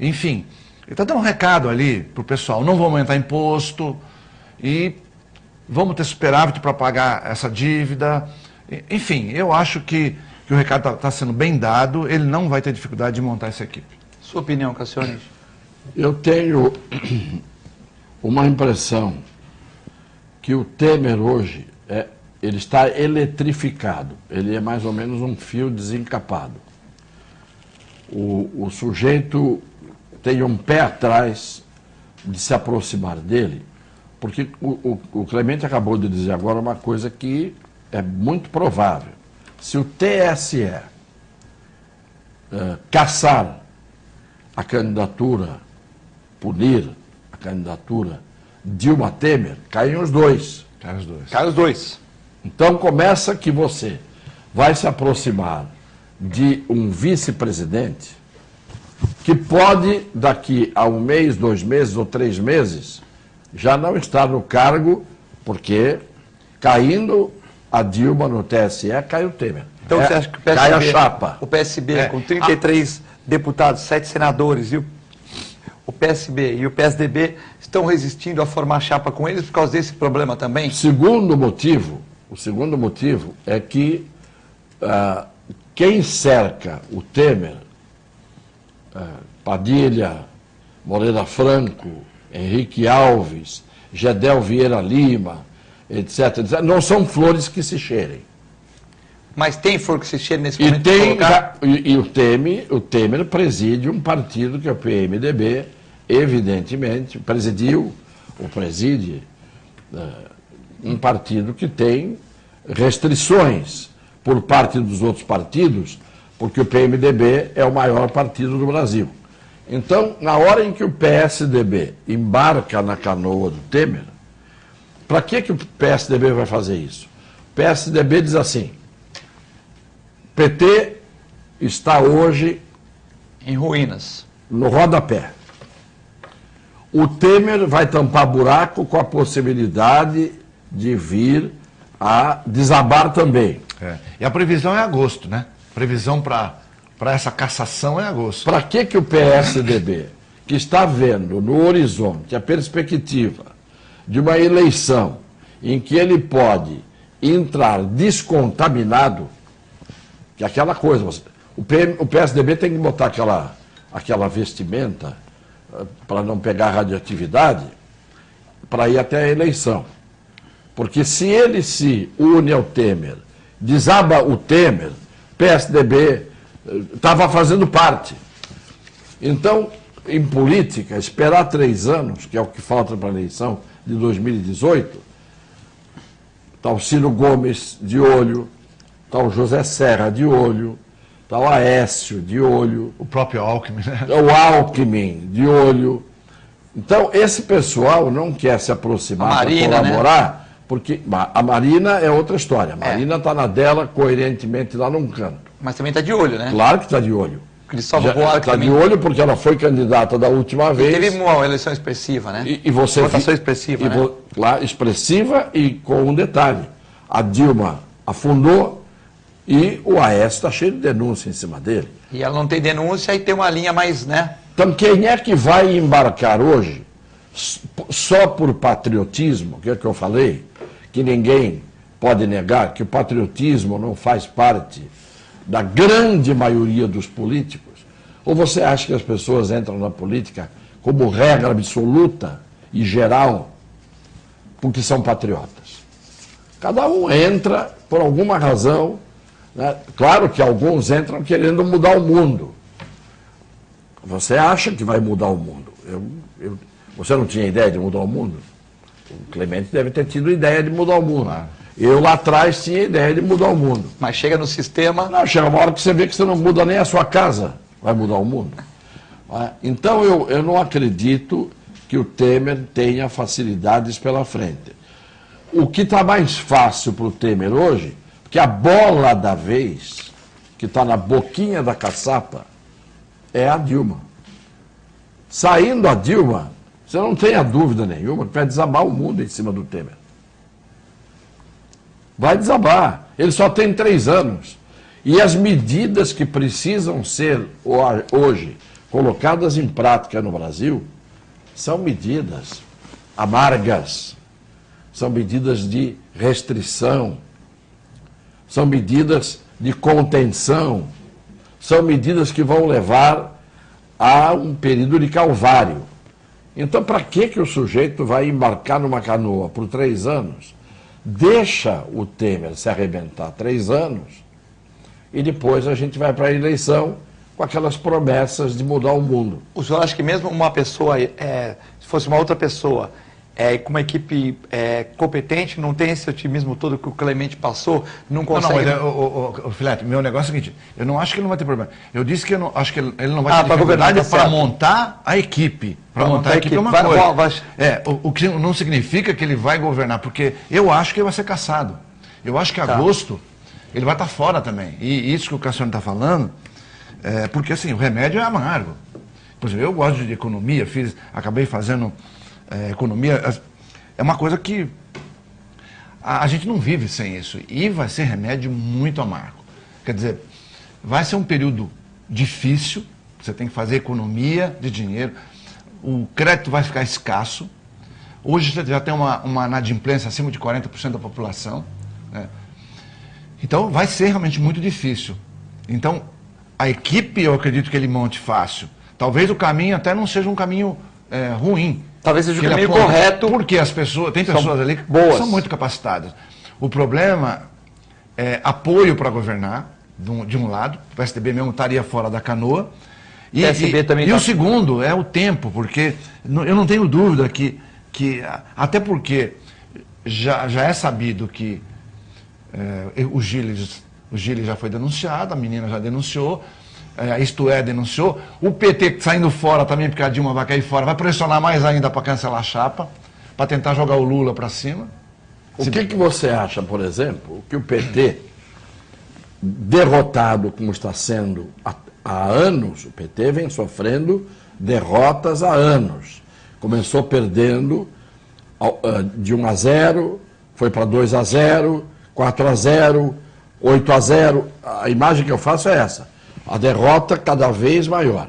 enfim. Ele está dando um recado ali para o pessoal, não vamos aumentar imposto e vamos ter superávit para pagar essa dívida. Enfim, eu acho que o recado está sendo bem dado, ele não vai ter dificuldade de montar essa equipe. Sua opinião, Cassione? Eu tenho uma impressão que o Temer hoje, ele está eletrificado, ele é mais ou menos um fio desencapado. O sujeito tem um pé atrás de se aproximar dele, porque o Clemente acabou de dizer agora uma coisa que é muito provável. Se o TSE caçar a candidatura, punir a candidatura Dilma Temer, caem os dois. Cai os dois. Então começa que você vai se aproximar de um vice-presidente que pode, daqui a 1 mês, 2 meses ou 3 meses, já não estar no cargo, porque caindo a Dilma no TSE, cai o Temer. Então você acha que o PSB, cai a chapa. O PSB com 33 deputados, 7 senadores, e o PSB e o PSDB estão resistindo a formar chapa com eles por causa desse problema também? O segundo motivo é que quem cerca o Temer, Padilha, Moreira Franco, Henrique Alves, Gedel Vieira Lima, etc., não são flores que se cheirem. Mas tem flor que se cheire nesse momento? E o Temer preside um partido que é o PMDB, evidentemente, preside um partido que tem restrições por parte dos outros partidos, porque o PMDB é o maior partido do Brasil. Então, na hora em que o PSDB embarca na canoa do Temer, para que o PSDB vai fazer isso? O PSDB diz assim: PT está hoje em ruínas, no rodapé. O Temer vai tampar buraco com a possibilidade de vir a desabar também. E a previsão é agosto, né? Previsão para essa cassação é agosto. Para que o PSDB, que está vendo no horizonte a perspectiva de uma eleição em que ele pode entrar descontaminado, que é aquela coisa, o PSDB tem que botar aquela vestimenta para não pegar radioatividade para ir até a eleição. Porque se ele se une ao Temer, desaba o Temer, PSDB estava fazendo parte. Então, em política, esperar 3 anos, que é o que falta para a eleição de 2018, está o Ciro Gomes de olho, está o José Serra de olho, está o Aécio de olho. O próprio Alckmin, né? O Alckmin de olho. Então, esse pessoal não quer se aproximar para colaborar, né? Porque a Marina é outra história. A Marina está na dela, coerentemente, lá num canto. Mas também está de olho, né? Claro que está de olho. Está de olho porque ela foi candidata da última vez. E teve uma eleição expressiva, né? Votação expressiva, né? Lá, expressiva e com um detalhe. A Dilma afundou e o Aécio está cheio de denúncia em cima dele. E ela não tem denúncia e tem uma linha mais, né? Então quem é que vai embarcar hoje só por patriotismo, que é o que eu falei, que ninguém pode negar, que o patriotismo não faz parte da grande maioria dos políticos? Ou você acha que as pessoas entram na política como regra absoluta e geral porque são patriotas? Cada um entra por alguma razão, né? Claro que alguns entram querendo mudar o mundo. Você acha que vai mudar o mundo? Você não tinha ideia de mudar o mundo? O Clemente deve ter tido ideia de mudar o mundo. Eu lá atrás tinha ideia de mudar o mundo. Mas chega no sistema... Não, chega uma hora que você vê que você não muda nem a sua casa. Vai mudar o mundo. Então eu não acredito que o Temer tenha facilidades pela frente. O que está mais fácil para o Temer hoje, porque a bola da vez que está na boquinha da caçapa, é a Dilma. Saindo a Dilma, você não tenha dúvida nenhuma que vai desabar o mundo em cima do Temer. Vai desabar. Ele só tem 3 anos. E as medidas que precisam ser hoje colocadas em prática no Brasil são medidas amargas, são medidas de restrição, são medidas de contenção, são medidas que vão levar a um período de calvário. Então, para que o sujeito vai embarcar numa canoa por 3 anos? Deixa o Temer se arrebentar 3 anos e depois a gente vai para a eleição com aquelas promessas de mudar o mundo. O senhor acha que mesmo uma pessoa, se fosse uma outra pessoa, com uma equipe competente, não tem esse otimismo todo que o Clemente passou, não consegue... Não, Filete, meu negócio é o seguinte, eu não acho que ele não vai ter problema. Eu disse que eu não, acho que ele não vai ter dificuldade para montar a equipe. Para montar a equipe é uma coisa. O que não significa que ele vai governar, porque eu acho que ele vai ser caçado. Eu acho que em agosto ele vai estar fora também. E isso que o Cassiano está falando, porque assim, o remédio é amargo. Por exemplo, eu gosto de economia, acabei fazendo... economia é uma coisa que a gente não vive sem isso. E vai ser remédio muito amargo. Quer dizer, vai ser um período difícil, você tem que fazer economia de dinheiro, o crédito vai ficar escasso. Hoje você já tem uma inadimplência acima de 40% da população, né? Então vai ser realmente muito difícil. Então a equipe, eu acredito que ele monte fácil. Talvez o caminho até não seja um caminho ruim. Talvez seja o caminho correto. Porque as pessoas, tem pessoas ali que são muito capacitadas. O problema é apoio para governar, de um lado, o PSDB mesmo estaria fora da canoa. E o segundo é o tempo, porque eu não tenho dúvida que até porque já é sabido que o Gilles já foi denunciado, a menina já denunciou, Isto É denunciou, o PT saindo fora também, porque a Dilma vai cair fora, vai pressionar mais ainda para cancelar a chapa, para tentar jogar o Lula para cima. O que você acha, por exemplo, que o PT, derrotado como está sendo há anos, o PT vem sofrendo derrotas há anos. Começou perdendo de 1-0, foi para 2-0, 4-0, 8-0. A imagem que eu faço é essa. A derrota cada vez maior.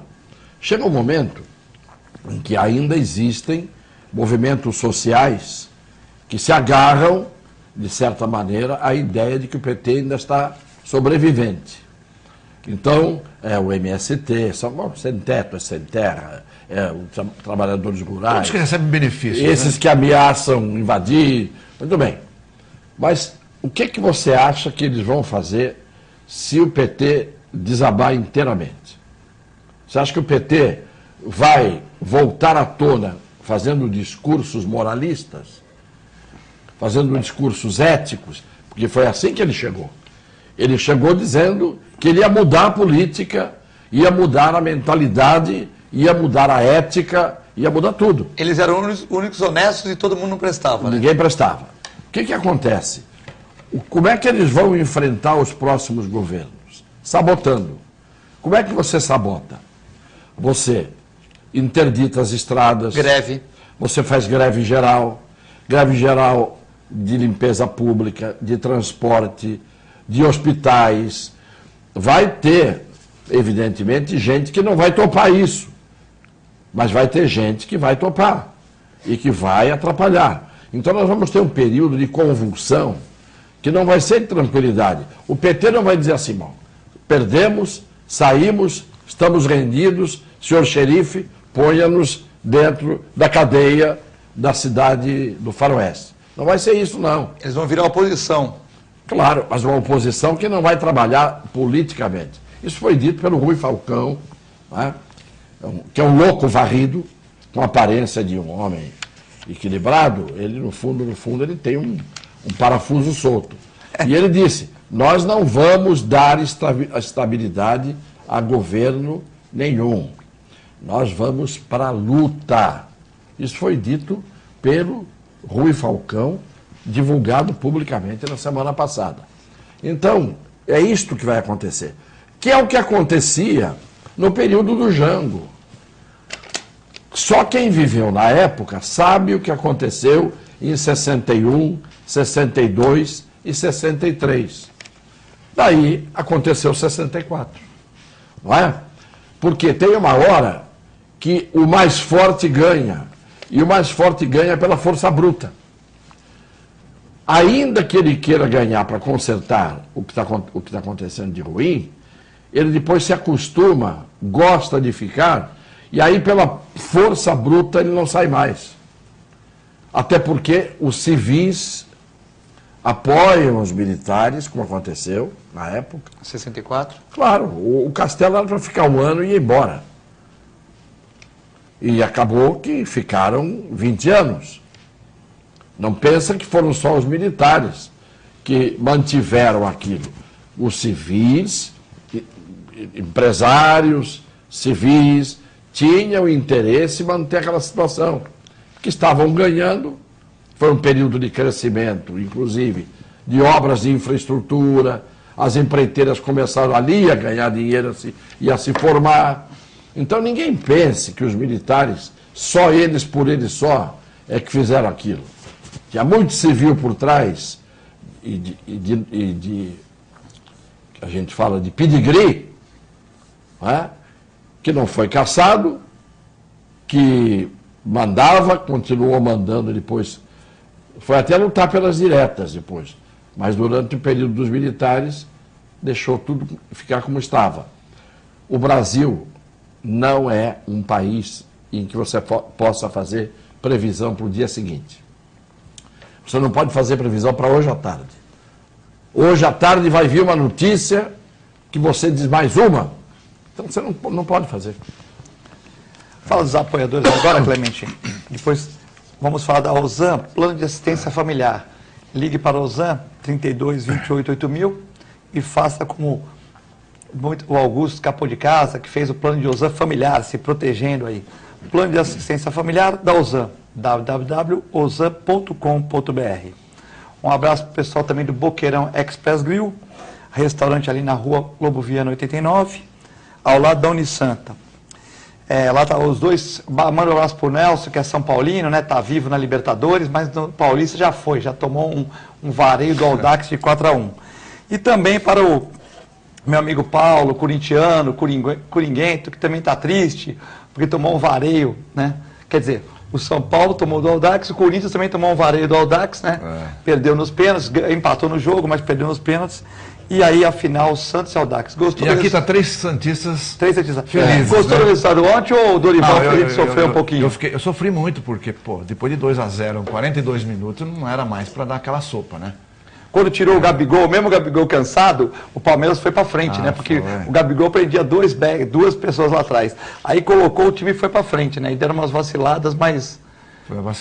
Chega um momento em que ainda existem movimentos sociais que se agarram, de certa maneira, à ideia de que o PT ainda está sobrevivente. Então, o MST, sem teto, sem terra, os trabalhadores rurais. Todos que recebem benefícios. Esses, né, que ameaçam invadir. Muito bem. Mas o que você acha que eles vão fazer se o PT desabar inteiramente? Você acha que o PT vai voltar à tona fazendo discursos moralistas, fazendo discursos éticos? Porque foi assim que ele chegou. Ele chegou dizendo que ele ia mudar a política, ia mudar a mentalidade, ia mudar a ética, ia mudar tudo. Eles eram os únicos honestos e todo mundo não prestava, né? Ninguém prestava. O que acontece? Como é que eles vão enfrentar os próximos governos? Sabotando. Como é que você sabota? Você interdita as estradas. Greve. Você faz greve geral de limpeza pública, de transporte, de hospitais. Vai ter, evidentemente, gente que não vai topar isso. Mas vai ter gente que vai topar e que vai atrapalhar. Então nós vamos ter um período de convulsão que não vai ser de tranquilidade. O PT não vai dizer assim, bom, perdemos, saímos, estamos rendidos, senhor xerife, ponha-nos dentro da cadeia da cidade do Faroeste. Não vai ser isso, não. Eles vão virar oposição. Claro, mas uma oposição que não vai trabalhar politicamente. Isso foi dito pelo Rui Falcão, né, que é um louco varrido, com a aparência de um homem equilibrado. Ele, no fundo, ele tem um parafuso solto. E ele disse, nós não vamos dar estabilidade a governo nenhum. Nós vamos para a luta. Isso foi dito pelo Rui Falcão, divulgado publicamente na semana passada. Então, é isto que vai acontecer. que é o que acontecia no período do Jango. Só quem viveu na época sabe o que aconteceu em 61, 62 e 63. Daí aconteceu 64. Não é? Porque tem uma hora que o mais forte ganha. E o mais forte ganha pela força bruta. Ainda que ele queira ganhar para consertar o que tá acontecendo de ruim, ele depois se acostuma, gosta de ficar, e aí pela força bruta ele não sai mais. Até porque os civis apoiam os militares, como aconteceu na época. 64? Claro, o Castelo era para ficar um ano e ir embora. E acabou que ficaram 20 anos. Não pensa que foram só os militares que mantiveram aquilo. Os civis, empresários, civis, tinham interesse em manter aquela situação. Que estavam ganhando, foi um período de crescimento, inclusive, de obras de infraestrutura, as empreiteiras começaram ali a ganhar dinheiro e a se formar. Então ninguém pense que os militares, só eles por eles só, é que fizeram aquilo. Tinha muito civil por trás, a gente fala de pedigree, né? Que não foi caçado, que mandava, continuou mandando depois, foi até lutar pelas diretas depois, mas durante o período dos militares, deixou tudo ficar como estava. O Brasil não é um país em que você possa fazer previsão para o dia seguinte. Você não pode fazer previsão para hoje à tarde. Hoje à tarde vai vir uma notícia que você diz mais uma. Então você não pode fazer. Fala dos apoiadores agora, Clemente. Depois vamos falar da OSAM, Plano de Assistência Familiar. Ligue para a OSAM, 32 28 8000, e faça como o Augusto Capô de Casa, que fez o plano de OSAM familiar, se protegendo aí. Plano de Assistência Familiar da OSAM, www.osam.com.br. Um abraço para o pessoal também do Boqueirão Express Grill, restaurante ali na rua Globo Viana 89, ao lado da Unisanta. Lá tá os dois, manda um abraço pro Nelson, que é São Paulino, né? Tá vivo na Libertadores, mas no Paulista já tomou um vareio do Audax de 4-1. E também para o meu amigo Paulo, corintiano, coringuento, que também tá triste, porque tomou um vareio, né? Quer dizer, o São Paulo tomou do Audax, o Corinthians também tomou um vareio do Audax, né? Perdeu nos pênaltis, empatou no jogo, mas perdeu nos pênaltis. E aí, afinal, Santos e Audax. Gostou? E aqui está três santistas felizes. Gostou do resultado ontem ou o Dorival Felipe sofreu um pouquinho? Eu sofri muito, porque, depois de 2-0, 42 minutos, não era mais para dar aquela sopa, né? Quando tirou o Gabigol, mesmo o Gabigol cansado, o Palmeiras foi para frente, né? Porque o Gabigol prendia duas pessoas lá atrás. Aí colocou, o time foi para frente, né? E deram umas vaciladas, mas... Foi uma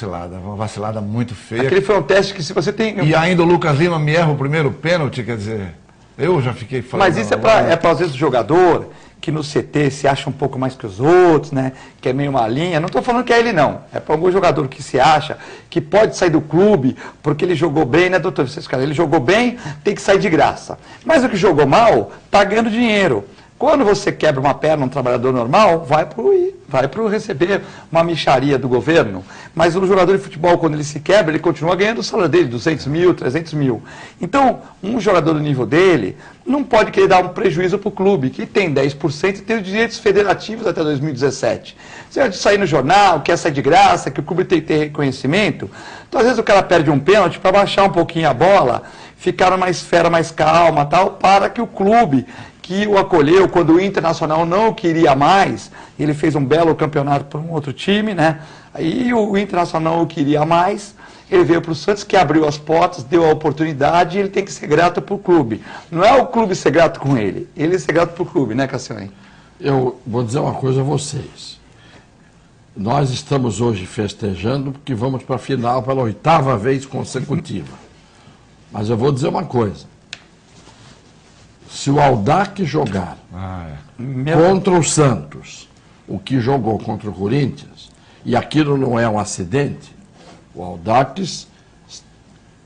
vacilada muito feia. Aquele foi um teste que se você tem... E ainda o Lucas Lima me erra o primeiro pênalti, quer dizer... Eu já fiquei falando... Mas isso é para às vezes, o jogador que no CT se acha um pouco mais que os outros, né? Que é meio uma linha. Não estou falando que é ele, não. É para algum jogador que se acha que pode sair do clube porque ele jogou bem, né, doutor? Ele jogou bem, tem que sair de graça. Mas o que jogou mal, está ganhando dinheiro. Quando você quebra uma perna, um trabalhador normal, vai para receber uma mixaria do governo. Mas o jogador de futebol, quando ele se quebra, ele continua ganhando o salário dele, 200 mil, 300 mil. Então, um jogador do nível dele não pode querer dar um prejuízo para o clube, que tem 10% e tem os direitos federativos até 2017. Você vai sair no jornal, quer sair de graça, que o clube tem que ter reconhecimento. Então, às vezes, o cara perde um pênalti para baixar um pouquinho a bola, ficar numa esfera mais calma, tal, para que o clube que o acolheu, quando o Internacional não o queria mais, ele fez um belo campeonato para um outro time, né? Aí o Internacional não o queria mais, ele veio para o Santos, que abriu as portas, deu a oportunidade, e ele tem que ser grato para o clube. Não é o clube ser grato com ele ser grato para o clube, né, Cassiane? Eu vou dizer uma coisa a vocês. Nós estamos hoje festejando porque vamos para a final pela 8ª vez consecutiva. Mas eu vou dizer uma coisa. Se o Audax jogar contra o Santos, o que jogou contra o Corinthians, e aquilo não é um acidente, o Audax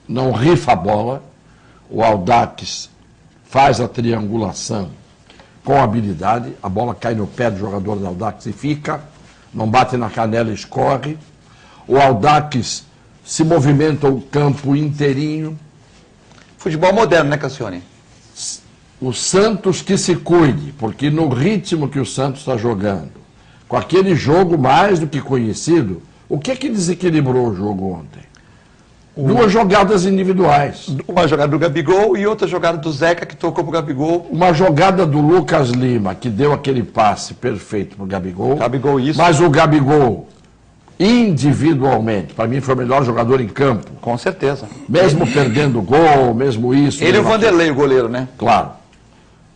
não rifa a bola, o Audax faz a triangulação com habilidade, a bola cai no pé do jogador do Audax e fica, não bate na canela e escorre. O Audax se movimenta o campo inteirinho. Futebol moderno, né, Cassione? O Santos que se cuide, porque no ritmo que o Santos está jogando, com aquele jogo mais do que conhecido, o que desequilibrou o jogo ontem? Duas jogadas individuais. Uma jogada do Gabigol e outra jogada do Zeca, que tocou pro Gabigol. Uma jogada do Lucas Lima, que deu aquele passe perfeito pro Gabigol. Isso. Mas o Gabigol, individualmente, para mim foi o melhor jogador em campo. Com certeza. Mesmo perdendo gol, mesmo isso. Ele e o Vanderlei, o goleiro, né? Claro.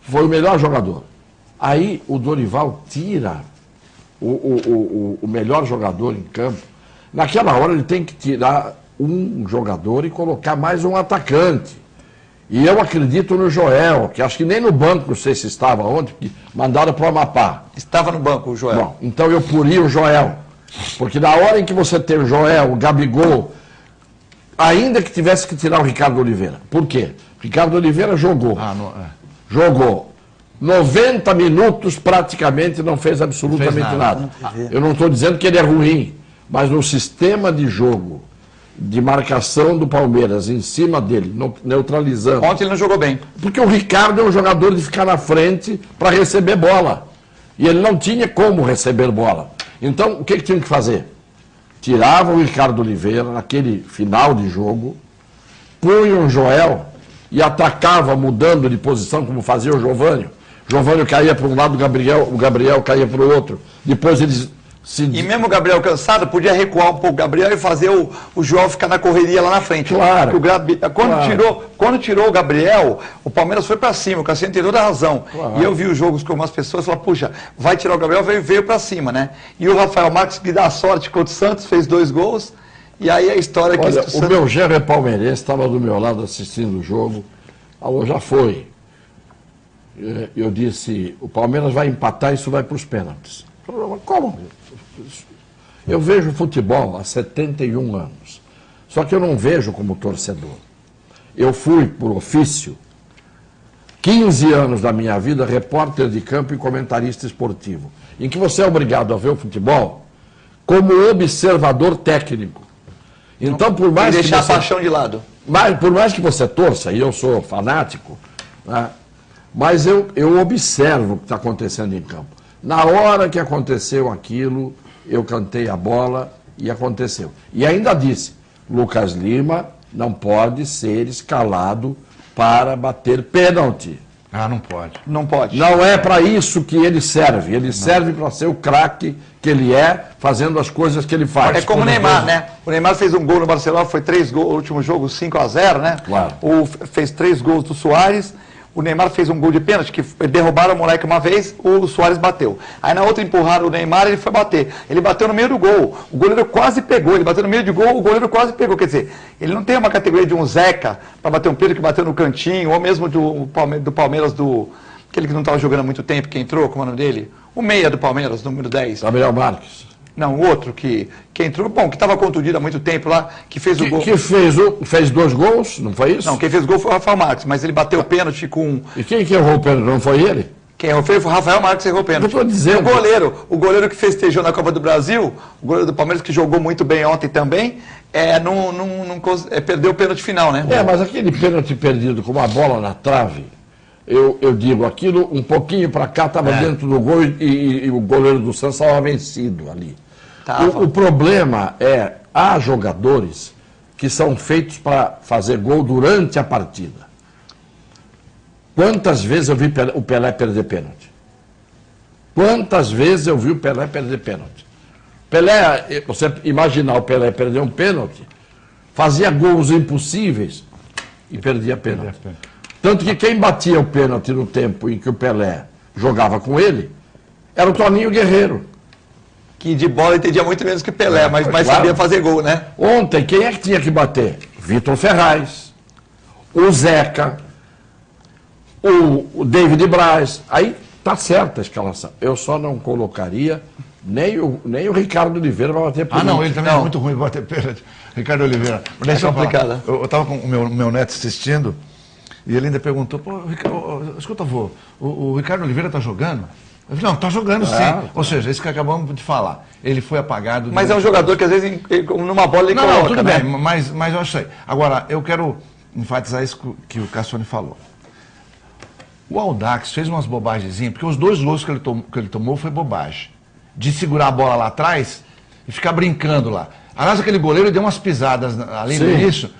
Foi o melhor jogador. Aí o Dorival tira o melhor jogador em campo. Naquela hora ele tem que tirar um jogador e colocar mais um atacante. E eu acredito no Joel, que acho que nem no banco, não sei se estava ontem, porque mandaram para o Amapá. Estava no banco o Joel. Bom, então eu puria o Joel. Porque na hora em que você tem o Joel, o Gabigol, ainda que tivesse que tirar o Ricardo Oliveira. Por quê? O Ricardo Oliveira jogou. Jogou. 90 minutos praticamente não fez absolutamente nada. Eu não estou dizendo que ele é ruim, mas no sistema de jogo, de marcação do Palmeiras em cima dele, neutralizando. Ontem ele não jogou bem. Porque o Ricardo é um jogador de ficar na frente para receber bola. E ele não tinha como receber bola. Então, o que tinha que fazer? Tirava o Ricardo Oliveira naquele final de jogo, punha o Joel e atacava mudando de posição, como fazia o Giovânio. Giovânio caía para um lado, o Gabriel caía para o outro. Depois eles... E mesmo o Gabriel cansado, podia recuar um pouco o Gabriel e fazer o João ficar na correria lá na frente. Claro. Quando tirou o Gabriel, o Palmeiras foi para cima, o Cassiano tem toda a razão. Claro. E eu vi os jogos com umas pessoas e falaram, puxa, vai tirar o Gabriel, veio para cima, né? E o Rafael Marques, que dá sorte contra o Santos, fez 2 gols. E aí a história que... Olha, o meu genro é palmeirense, estava do meu lado assistindo o jogo. Alô, já foi. Eu disse, o Palmeiras vai empatar e isso vai para os pênaltis. Como? Eu vejo futebol há 71 anos. Só que eu não vejo como torcedor. Eu fui, por ofício, 15 anos da minha vida, repórter de campo e comentarista esportivo, em que você é obrigado a ver o futebol como observador técnico. Então, por mais que deixar você... a paixão de lado. Por mais que você torça, e eu sou fanático, né, mas eu observo o que está acontecendo em campo. Na hora que aconteceu aquilo, eu cantei a bola e aconteceu. E ainda disse, Lucas Lima não pode ser escalado para bater pênalti. Não pode. Não pode. Não é para isso que ele serve. Ele serve para ser o craque que ele é, fazendo as coisas que ele faz. É como o Neymar, né? O Neymar fez um gol no Barcelona, foi 3 gols, o último jogo 5-0, né? Claro. Fez 3 gols do Suárez. O Neymar fez um gol de pênalti, que derrubaram o moleque uma vez, o Suárez bateu. Aí na outra empurraram o Neymar, ele foi bater. Ele bateu no meio do gol, o goleiro quase pegou. Ele bateu no meio do gol, o goleiro quase pegou. Quer dizer, ele não tem uma categoria de um Zeca para bater um pênalti que bateu no cantinho, ou mesmo do Palmeiras, aquele que não estava jogando há muito tempo, que entrou, como é o nome dele? O meia do Palmeiras, número 10. Gabriel Marques. Não, o outro que entrou, bom, que estava contundido há muito tempo lá, que fez o gol. Que fez 2 gols, não foi isso? Não, quem fez o gol foi o Rafael Marques, mas ele bateu o pênalti com... E quem que errou o pênalti, não foi ele? Quem errou foi o Rafael Marques que errou o pênalti. Eu estou dizendo. O goleiro que festejou na Copa do Brasil, o goleiro do Palmeiras que jogou muito bem ontem também, perdeu o pênalti final, né? Mas aquele pênalti perdido com uma bola na trave, eu digo, aquilo um pouquinho para cá estava dentro do gol e o goleiro do Santos estava vencido ali. O problema é, há jogadores que são feitos para fazer gol durante a partida. Quantas vezes eu vi o Pelé perder pênalti? Quantas vezes eu vi o Pelé perder pênalti? Pelé, você imaginar o Pelé perder um pênalti, fazia gols impossíveis e perdia pênalti. Tanto que quem batia o pênalti no tempo em que o Pelé jogava com ele era o Toninho Guerreiro. Que de bola entendia muito menos que Pelé, mas claro, sabia fazer gol, né? Ontem, quem é que tinha que bater? Vitor Ferraz, o Zeca, o David Braz. Aí tá certa a escalação. Eu só não colocaria nem o Ricardo Oliveira para bater pênalti. Não, ele também é muito ruim para bater pênalti. Ricardo Oliveira. É complicado. Eu estava com o meu neto assistindo E ele ainda perguntou, pô, escuta, vô, o Ricardo Oliveira está jogando? Eu falei, não, está jogando sim. Ou seja, isso que acabamos de falar. Ele foi apagado. Mas é um jogador que às vezes numa bola ele coloca, não, tudo né? bem, mas eu acho aí. Agora, eu quero enfatizar isso que o Cassione falou. O Audax fez umas bobagenzinhas, porque os 2 gols que ele tomou foi bobagem. De segurar a bola lá atrás e ficar brincando lá. Aliás, aquele goleiro deu umas pisadas ali no início,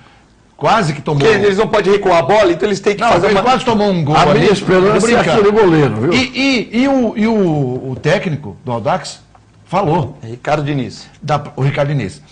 quase que tomou... Porque eles não podem recuar a bola, então eles têm que fazer ele quase tomou um gol a ali. Minha esperança é aquele goleiro, viu? E o técnico do Audax falou. Ricardo Diniz. O Ricardo Diniz.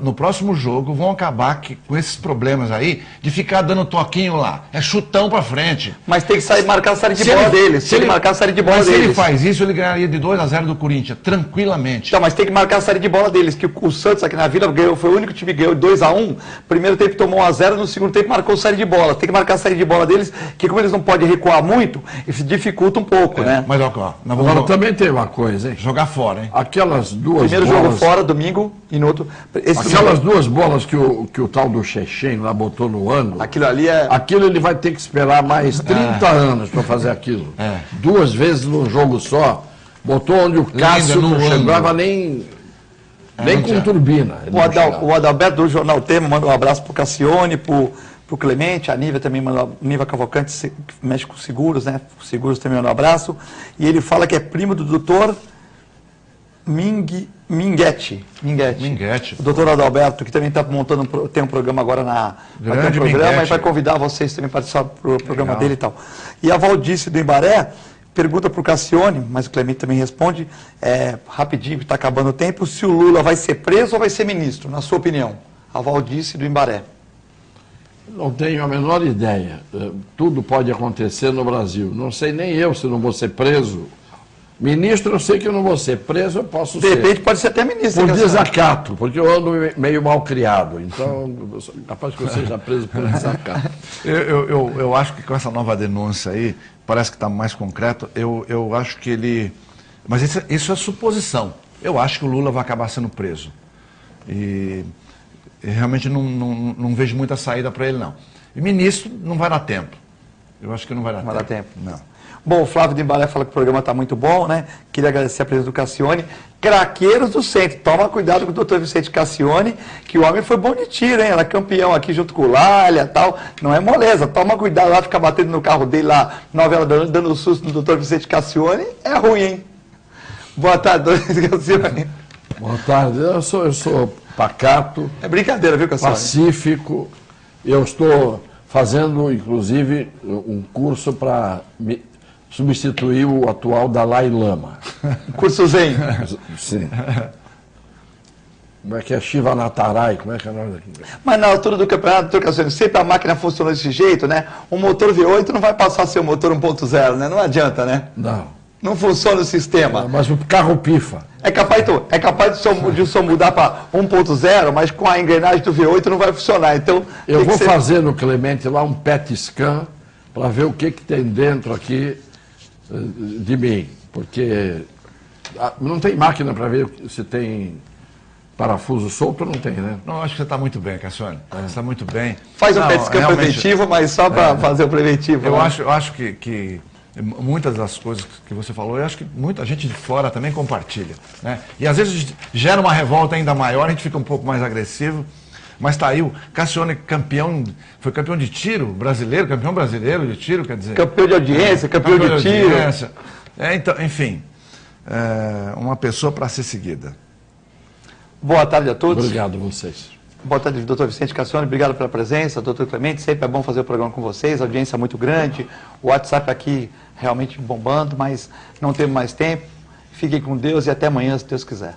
No próximo jogo vão acabar com esses problemas aí de ficar dando toquinho lá. É chutão pra frente. Mas tem que marcar a série de bola deles. Se ele marcar a série de bola deles. Se ele faz isso, ele ganharia de 2-0 do Corinthians, tranquilamente. Não, mas tem que marcar a série de bola deles, que o Santos aqui na Vila ganhou, foi o único time que ganhou 2-1. Primeiro tempo tomou 1-0, no segundo tempo marcou série de bola. Tem que marcar a série de bola deles, que como eles não podem recuar muito, isso dificulta um pouco, né? Mas agora também tem uma coisa, hein? Jogar fora, hein? Aquelas duas Primeiro bolas... jogo fora, domingo, e no outro... Aquelas 2 bolas que o tal do Chechen lá botou no ângulo... Aquilo ali é... Aquilo ele vai ter que esperar mais 30 anos para fazer aquilo. 2 vezes num jogo só. Botou onde o Cássio não chegava nem com turbina. O Adalberto do Jornal Tema manda um abraço para o Cassione, para o Clemente, a Nívia também mandou, Nívia Cavalcante, que mexe com seguros, né? O Seguros também manda um abraço. E ele fala que é primo do doutor Minguete. O doutor Adalberto, que também está montando, tem um programa agora vai ter um programa, e vai convidar vocês também para participar do programa dele e tal. E a Valdice do Embaré pergunta para o Cassione, mas o Clemente também responde, rapidinho, que está acabando o tempo, se o Lula vai ser preso ou vai ser ministro, na sua opinião? A Valdice do Embaré. Não tenho a menor ideia. Tudo pode acontecer no Brasil. Não sei nem eu se não vou ser preso. Ministro, eu sei que eu não vou ser preso, eu posso ser. De repente pode ser até ministro. Por desacato, porque eu ando meio mal criado. Então, capaz que eu seja preso por desacato. Eu acho que com essa nova denúncia aí, parece que está mais concreto, eu acho que ele... Mas isso é suposição. Eu acho que o Lula vai acabar sendo preso. E realmente não vejo muita saída para ele, não. E ministro não vai dar tempo. Eu acho que não vai dar tempo. Não vai dar tempo. Não. Bom, o Flávio de Embaré fala que o programa está muito bom, né? Queria agradecer a presença do Cassione. Craqueiros do centro. Toma cuidado com o doutor Vicente Cassione, que o homem foi bom de tiro, hein? Era campeão aqui junto com o Lália e tal. Não é moleza. Toma cuidado lá, ficar batendo no carro dele lá, novela dando susto no doutor Vicente Cassione. É ruim, hein? Boa tarde, doutor Cassione. Boa tarde. Eu sou pacato. É brincadeira, viu, Cassione? Pacífico. Eu estou fazendo, inclusive, um curso para substituir o atual Dalai Lama. Curso Zen. Sim. Como é que é? Shiva Natarai, como é que é o nome daqui? Mas na altura do campeonato, doutor Cassione, sempre a máquina funcionou desse jeito, né? O motor V8 não vai passar a ser o motor 1.0, né? Não adianta, né? Não. Não funciona o sistema. Mas o carro pifa. É capaz de só mudar para 1.0, mas com a engrenagem do V8 não vai funcionar. Então, eu vou fazer no Clemente lá um PET scan para ver o que tem dentro aqui de mim. Porque não tem máquina para ver se tem parafuso solto, não tem, né? Não, acho que você está muito bem, Cassione. Você está muito bem. Faz um PET scan preventivo, mas só para fazer o preventivo. Eu acho que muitas das coisas que você falou, eu acho que muita gente de fora também compartilha, né? E às vezes gera uma revolta ainda maior, a gente fica um pouco mais agressivo, mas está aí o Cassione foi campeão de tiro brasileiro, campeão brasileiro de tiro, quer dizer... Campeão de audiência, campeão de tiro. Então, enfim, uma pessoa para ser seguida. Boa tarde a todos. Obrigado a vocês. Boa tarde, doutor Vicente Cassione, obrigado pela presença, doutor Clemente, sempre é bom fazer o programa com vocês, a audiência é muito grande, o WhatsApp aqui realmente bombando, mas não temos mais tempo. Fiquem com Deus e até amanhã, se Deus quiser.